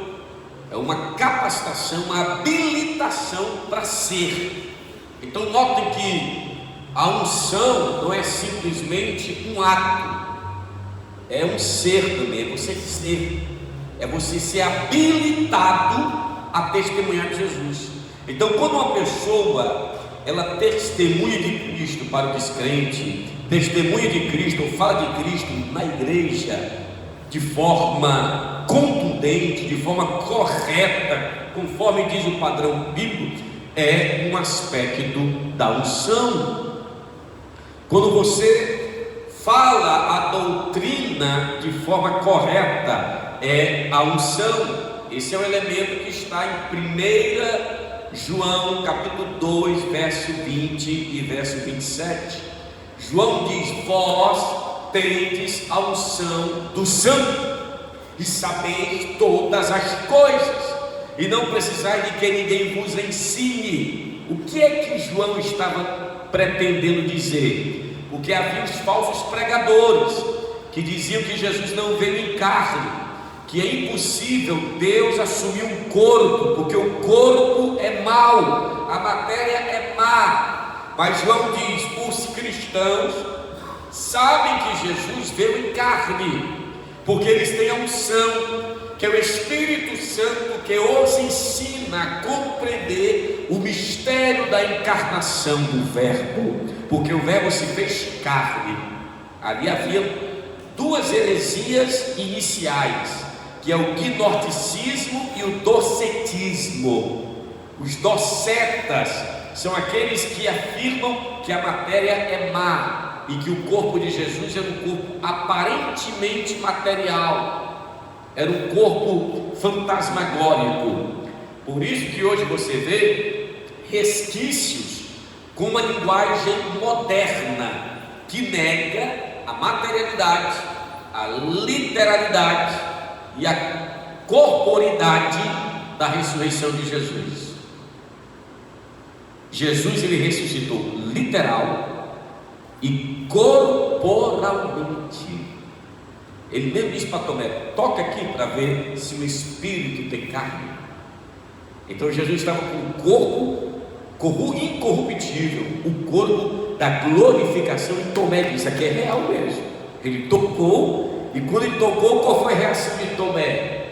é uma capacitação, uma habilitação para ser. Então notem que a unção não é simplesmente um ato, é um ser também, é você ser, é você ser habilitado a testemunhar de Jesus. Então quando uma pessoa ela testemunha de Cristo para o descrente, testemunha de Cristo ou fala de Cristo na igreja de forma contundente, de forma correta, conforme diz o padrão bíblico, é um aspecto da unção. Quando você fala a doutrina de forma correta, é a unção. Esse é o elemento que está em 1 João capítulo 2, verso 20 e verso 27. João diz: vós tendes a unção do Santo e sabeis todas as coisas, e não precisais de que ninguém vos ensine. O que é que João estava pretendendo dizer? Porque havia os falsos pregadores que diziam que Jesus não veio em carne, que é impossível Deus assumir um corpo, porque o corpo é mau, a matéria é má. Mas João diz: os cristãos sabem que Jesus veio em carne, porque eles têm a unção, que é o Espírito Santo, que os ensina a compreender o mistério da encarnação do Verbo, porque o Verbo se fez carne. Ali havia duas heresias iniciais, que é o gnosticismo e o docetismo. Os docetas são aqueles que afirmam que a matéria é má e que o corpo de Jesus era um corpo aparentemente material, era um corpo fantasmagórico. Por isso que hoje você vê resquícios com uma linguagem moderna que nega a materialidade, a literalidade e a corporidade da ressurreição de Jesus. Jesus, ele ressuscitou literal e corporalmente. Ele mesmo disse para Tomé: toca aqui para ver se o Espírito tem carne. Então Jesus estava com o corpo incorruptível, o corpo da glorificação, e Tomé disse: aqui é real mesmo. Ele tocou, e quando ele tocou, qual foi a reação de Tomé?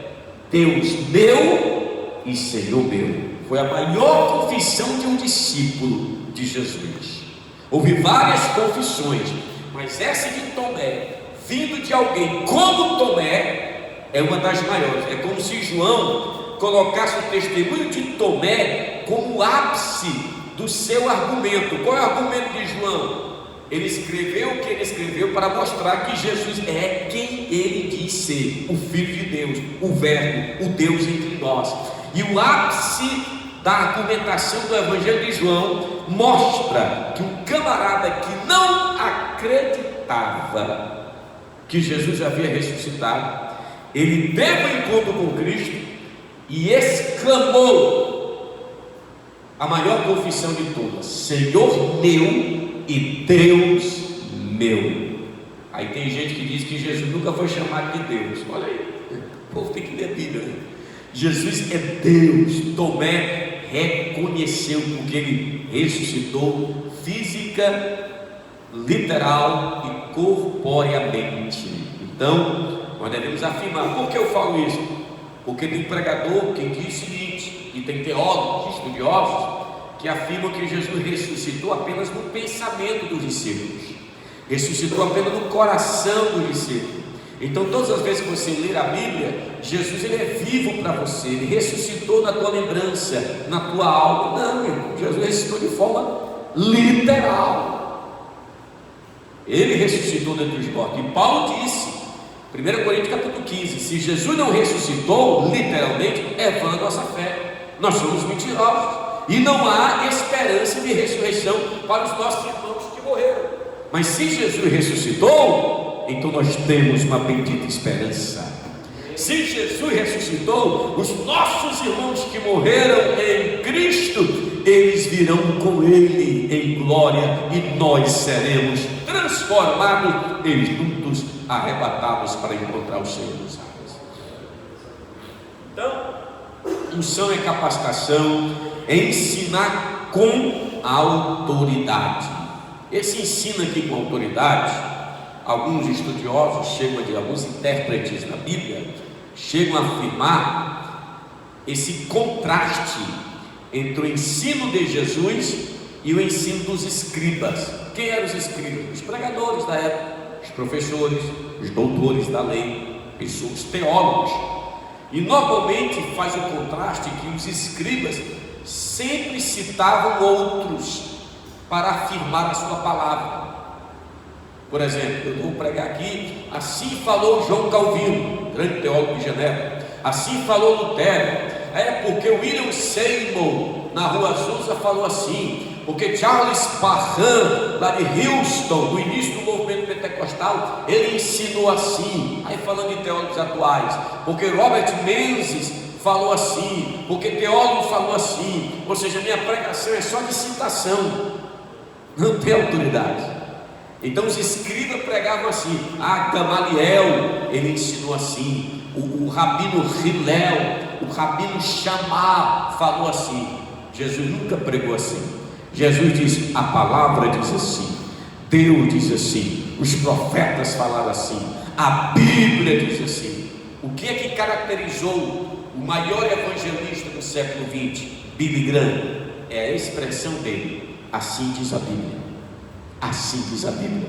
Deus meu e Senhor meu. Foi a maior confissão de um discípulo de Jesus. Houve várias confissões, mas essa de Tomé, vindo de alguém como Tomé, é uma das maiores. É como se João colocasse o testemunho de Tomé como o ápice do seu argumento. Qual é o argumento de João? Ele escreveu o que ele escreveu para mostrar que Jesus é quem ele diz ser, o Filho de Deus, o Verbo, o Deus entre nós. E o ápice da argumentação do Evangelho de João mostra que um camarada que não acreditava que Jesus havia ressuscitado, ele teve um encontro com Cristo e exclamou a maior confissão de todas: Senhor meu e Deus meu. Aí tem gente que diz que Jesus nunca foi chamado de Deus. Olha aí, o povo tem que ler a Bíblia, né? Jesus é Deus. Tomé reconheceu, porque ele ressuscitou física, literal e corporeamente. Então nós devemos afirmar. Por que eu falo isso? Porque tem pregador que diz o seguinte, e tem teólogos, estudiosos, que afirmam que Jesus ressuscitou apenas no pensamento dos discípulos, ressuscitou apenas no coração dos discípulos. Então todas as vezes que você ler a Bíblia, Jesus, ele é vivo para você, ele ressuscitou na tua lembrança, na tua alma. Não, irmão, Jesus ressuscitou de forma literal. Ele ressuscitou dentre os mortos. E Paulo disse, 1 Coríntios capítulo 15, se Jesus não ressuscitou literalmente, é vã a nossa fé, nós somos mentirosos, e não há esperança de ressurreição para os nossos irmãos que morreram. Mas se Jesus ressuscitou, então nós temos uma bendita esperança. Se Jesus ressuscitou, os nossos irmãos que morreram em Cristo, eles virão com Ele em glória, e nós seremos transformados, eles juntos arrebatados para encontrar o Senhor dos ares. Então, unção é capacitação, é ensinar com autoridade. Esse ensino aqui com autoridade, alguns estudiosos alguns intérpretes da Bíblia chegam a afirmar esse contraste entre o ensino de Jesus e o ensino dos escribas. Quem eram os escribas? Os pregadores da época, os professores, os doutores da lei, os teólogos. E normalmente faz o contraste que os escribas sempre citavam outros para afirmar a sua palavra. Por exemplo, eu vou pregar aqui: assim falou João Calvino, grande teólogo de Genebra, assim falou Lutero, porque William Seymour na Rua Azusa falou assim, porque Charles Parham lá de Houston, no início do movimento pentecostal, ele ensinou assim. Aí falando de teólogos atuais, porque Robert Menzies falou assim, porque teólogo falou assim. Ou seja, minha pregação é só de citação, não tem autoridade. Então os escribas pregavam assim. Gamaliel, ele ensinou assim. O rabino Hillel, o rabino Shammah falou assim. Jesus nunca pregou assim. Jesus diz: a palavra diz assim, Deus diz assim, os profetas falaram assim, a Bíblia diz assim. O que é que caracterizou o maior evangelista do século XX, Billy Graham? É a expressão dele: assim diz a Bíblia, assim diz a Bíblia,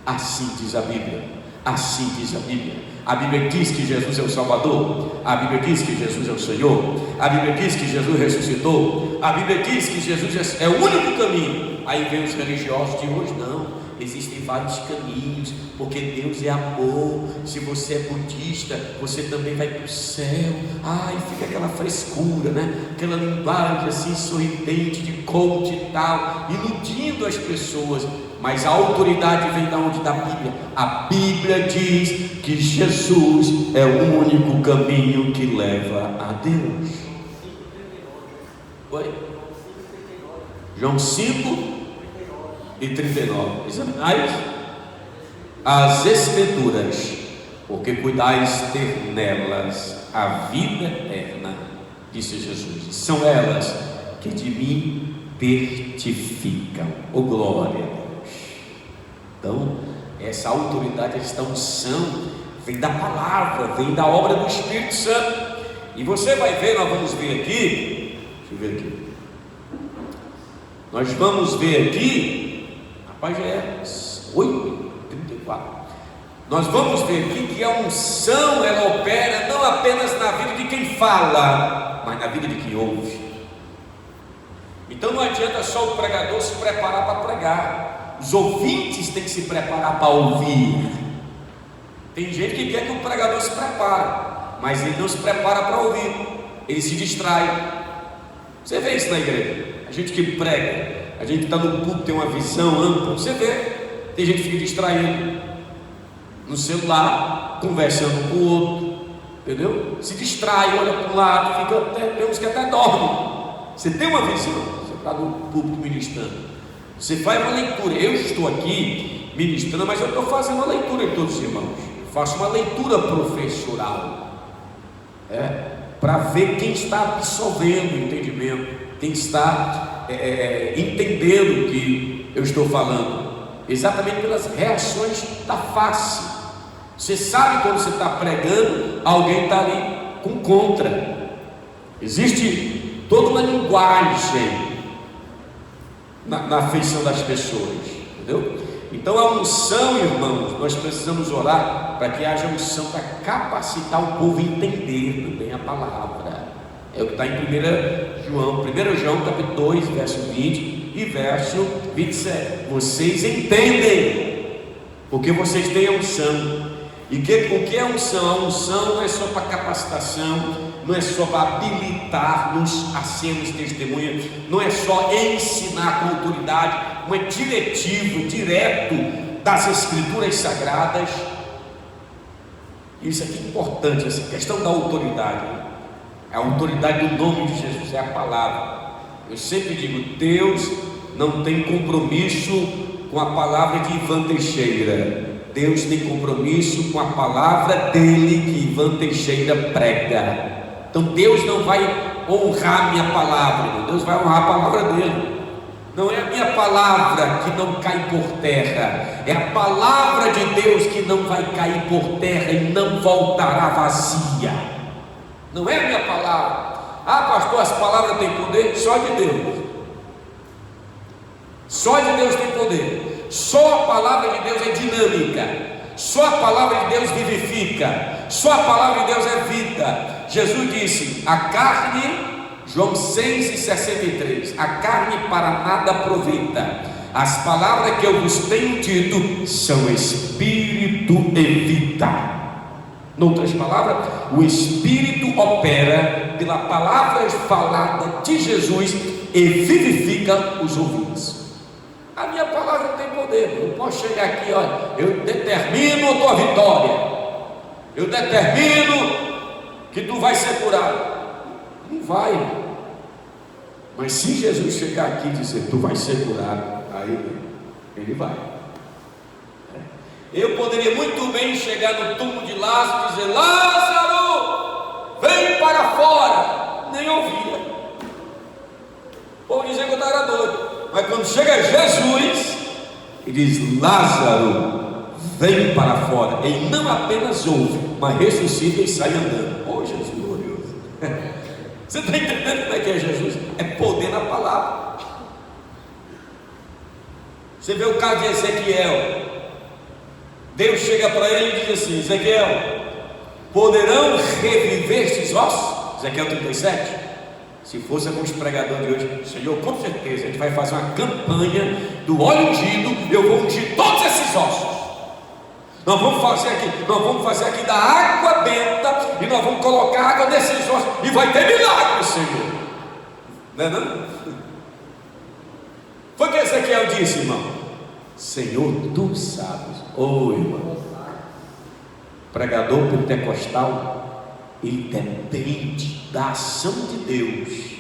assim diz a Bíblia, assim diz a Bíblia. A Bíblia diz que Jesus é o Salvador, a Bíblia diz que Jesus é o Senhor, a Bíblia diz que Jesus ressuscitou, a Bíblia diz que Jesus é o único caminho. Aí vem os religiosos de hoje: não, existem vários caminhos, porque Deus é amor. Se você é budista, você também vai para o céu. Ai, fica aquela frescura, né? Aquela linguagem assim sorridente de coach e tal, iludindo as pessoas. Mas a autoridade vem da onde? Da Bíblia. A Bíblia diz que Jesus é o único caminho que leva a Deus. Oi? João 5:39. Examinai as Escrituras, porque cuidais ter nelas a vida eterna, disse Jesus. São elas que de mim testificam. Oh, glória a Deus. Então, essa autoridade, esta unção, vem da palavra, vem da obra do Espírito Santo. E você vai ver, nós vamos ver aqui, deixa eu ver aqui. Nós vamos ver aqui, rapaz, já é 8:34. Nós vamos ver aqui que a unção, ela opera não apenas na vida de quem fala, mas na vida de quem ouve. Então não adianta só o pregador se preparar para pregar. Os ouvintes têm que se preparar para ouvir. Tem gente que quer que o pregador se prepare, mas ele não se prepara para ouvir, ele se distrai. Você vê isso na igreja, a gente que prega, a gente que está no púlpito, tem uma visão ampla. Você vê, tem gente que fica distraído no celular, conversando com o outro, entendeu? Se distrai, olha para um lado, fica até, tem uns que até dormem. Você tem uma visão, você está no púlpito ministrando, você faz uma leitura. Eu estou aqui ministrando, mas eu estou fazendo uma leitura de todos os irmãos. Eu faço uma leitura professoral, para ver quem está absorvendo o entendimento, quem está entendendo o que eu estou falando, exatamente pelas reações da face. Você sabe quando você está pregando, alguém está ali com contra. Existe toda uma linguagem na afeição das pessoas, entendeu? Então a unção, irmãos, nós precisamos orar para que haja unção para capacitar o povo a entender também a palavra. É o que está em 1 João capítulo 2, verso 20 e verso 27. Vocês entendem, porque vocês têm a unção. E o que é unção? A unção não é só para capacitação, não é só para habilitar-nos a sermos testemunhas, não é só ensinar com autoridade, não é diretivo, direto das Escrituras Sagradas. Isso aqui é importante, essa questão da autoridade. A autoridade do nome de Jesus é a palavra. Eu sempre digo: Deus não tem compromisso com a palavra de Ivan Teixeira. Deus tem compromisso com a palavra dele que Ivan Teixeira prega. Então Deus não vai honrar a minha palavra, Deus vai honrar a palavra dele. Não é a minha palavra que não cai por terra, é a palavra de Deus que não vai cair por terra e não voltará vazia. Não é a minha palavra. Ah, pastor, as palavras têm poder? Só de Deus. Só de Deus tem poder. Só a palavra de Deus é dinâmica. Só a palavra de Deus vivifica. Só a palavra de Deus é vida. Jesus disse: a carne João 6,63: a carne para nada aproveita, as palavras que eu vos tenho dito são espírito e vida. Em outras palavras, o Espírito opera pela palavra falada de Jesus e vivifica os ouvintes. A minha palavra tem poder. Eu posso chegar aqui, olha, eu determino a tua vitória, eu determino que tu vai ser curado. Não vai. Mas se Jesus chegar aqui e dizer tu vai ser curado, aí ele vai. Eu poderia muito bem chegar no túmulo de Lázaro e dizer: Lázaro, vem para fora. Nem ouvia. Ou dizer que eu estava doido. Mas quando chega Jesus e diz: Lázaro, vem para fora, ele não apenas ouve, mas ressuscita e sai andando. Oh, Jesus glorioso. Você está entendendo como é que é Jesus? É poder na palavra. Você vê o caso de Ezequiel. Deus chega para ele e diz assim: Ezequiel, poderão reviver estes ossos? Ezequiel 37. Se fosse alguns pregadores de hoje, Senhor, com certeza a gente vai fazer uma campanha do óleo ungido. Eu vou ungir todos esses ossos. Nós vamos fazer aqui da água benta e nós vamos colocar água nesses ossos e vai ter milagre, Senhor. Não é não? Foi o que Ezequiel disse, irmão. Senhor, tu sabes. Ô irmão, pregador pentecostal, ele depende da ação de Deus.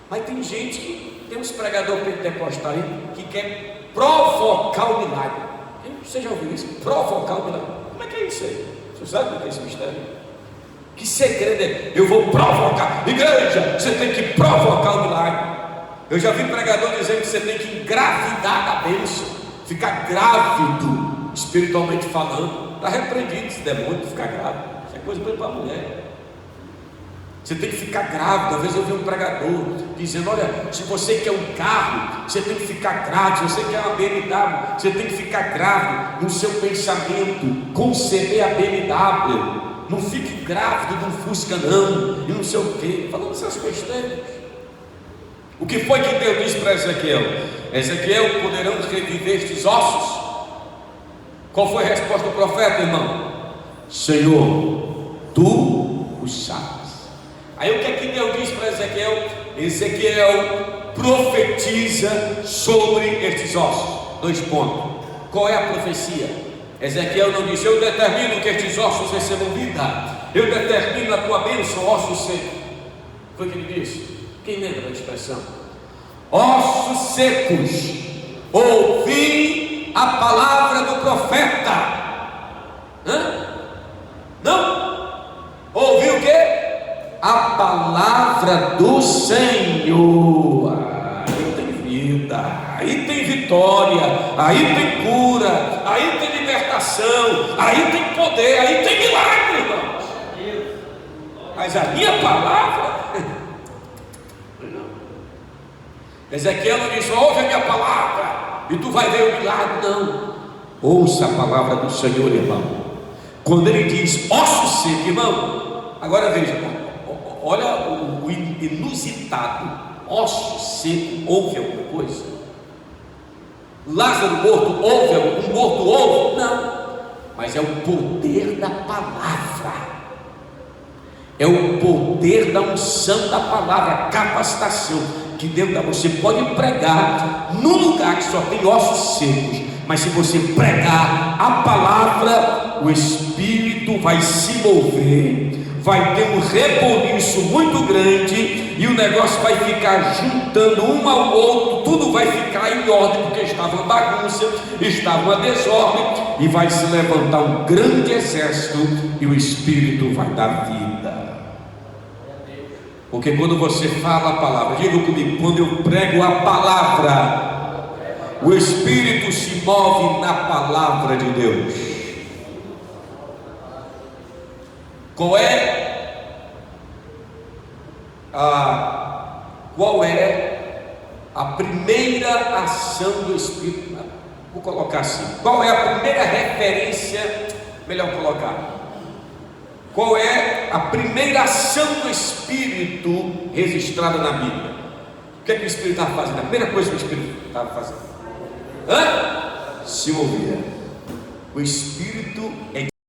Mas tem gente que tem uns pregadores pentecostais aí que quer provocar o milagre. Você já ouviu isso? Provocar o milagre. Como é que é isso aí? Você sabe o que é esse mistério? Que segredo é? Eu vou provocar. Igreja, você tem que provocar o milagre. Eu já vi pregador dizendo que você tem que engravidar da bênção, ficar grávido, espiritualmente falando. Está repreendido esse demônio de ficar grávido. Isso é coisa para a mulher. Você tem que ficar grávido. Às vezes eu vi um pregador dizendo: olha, se você quer um carro, você tem que ficar grávido. Se você quer uma BMW, você tem que ficar grávido no seu pensamento, conceber a BMW. Não fique grávido de um Fusca não, e não sei o que, falando essas besteiras. O que foi que Deus disse para Ezequiel? Ezequiel, poderão reviver estes ossos? Qual foi a resposta do profeta, irmão? Senhor, tu o sabes. Aí o que é que Deus diz para Ezequiel? Ezequiel profetiza sobre estes ossos. 2 pontos. Qual é a profecia? Ezequiel não diz: eu determino que estes ossos recebam vida, eu determino a tua bênção, ossos secos. Foi o que ele disse? Quem lembra da expressão? Ossos secos, ouvi a palavra do profeta. Não? Ouvi o quê? A palavra do Senhor. Aí tem vida, aí tem vitória, aí tem cura, aí tem libertação, aí tem poder, aí tem milagre, irmãos. Mas a minha palavra não. Ezequiel não disse: ouve a minha palavra e tu vai ver o milagre. Não. Ouça a palavra do Senhor, irmão. Quando ele diz osso seco, irmão, agora veja, olha o inusitado. Osso seco, ouve alguma coisa? Lázaro morto, ouve? Um morto ouve? Não. Mas é o poder da palavra. É o poder da unção da palavra, a capacitação que Deus dá. Você pode pregar num lugar que só tem ossos secos, mas se você pregar a palavra, o Espírito vai se mover, vai ter um reboliço muito grande e o negócio vai ficar juntando um ao outro, tudo vai ficar em ordem, porque estava uma bagunça, estava uma desordem, e vai se levantar um grande exército e o Espírito vai dar vida. Porque quando você fala a palavra, diga comigo, quando eu prego a palavra, o Espírito se move na palavra de Deus. Qual é a primeira ação do Espírito? Vou colocar assim: qual é a primeira referência? Melhor colocar: Qual é a primeira ação do Espírito registrada na Bíblia? O que é que o Espírito estava fazendo? A primeira coisa que o Espírito estava fazendo? Se movia. O Espírito é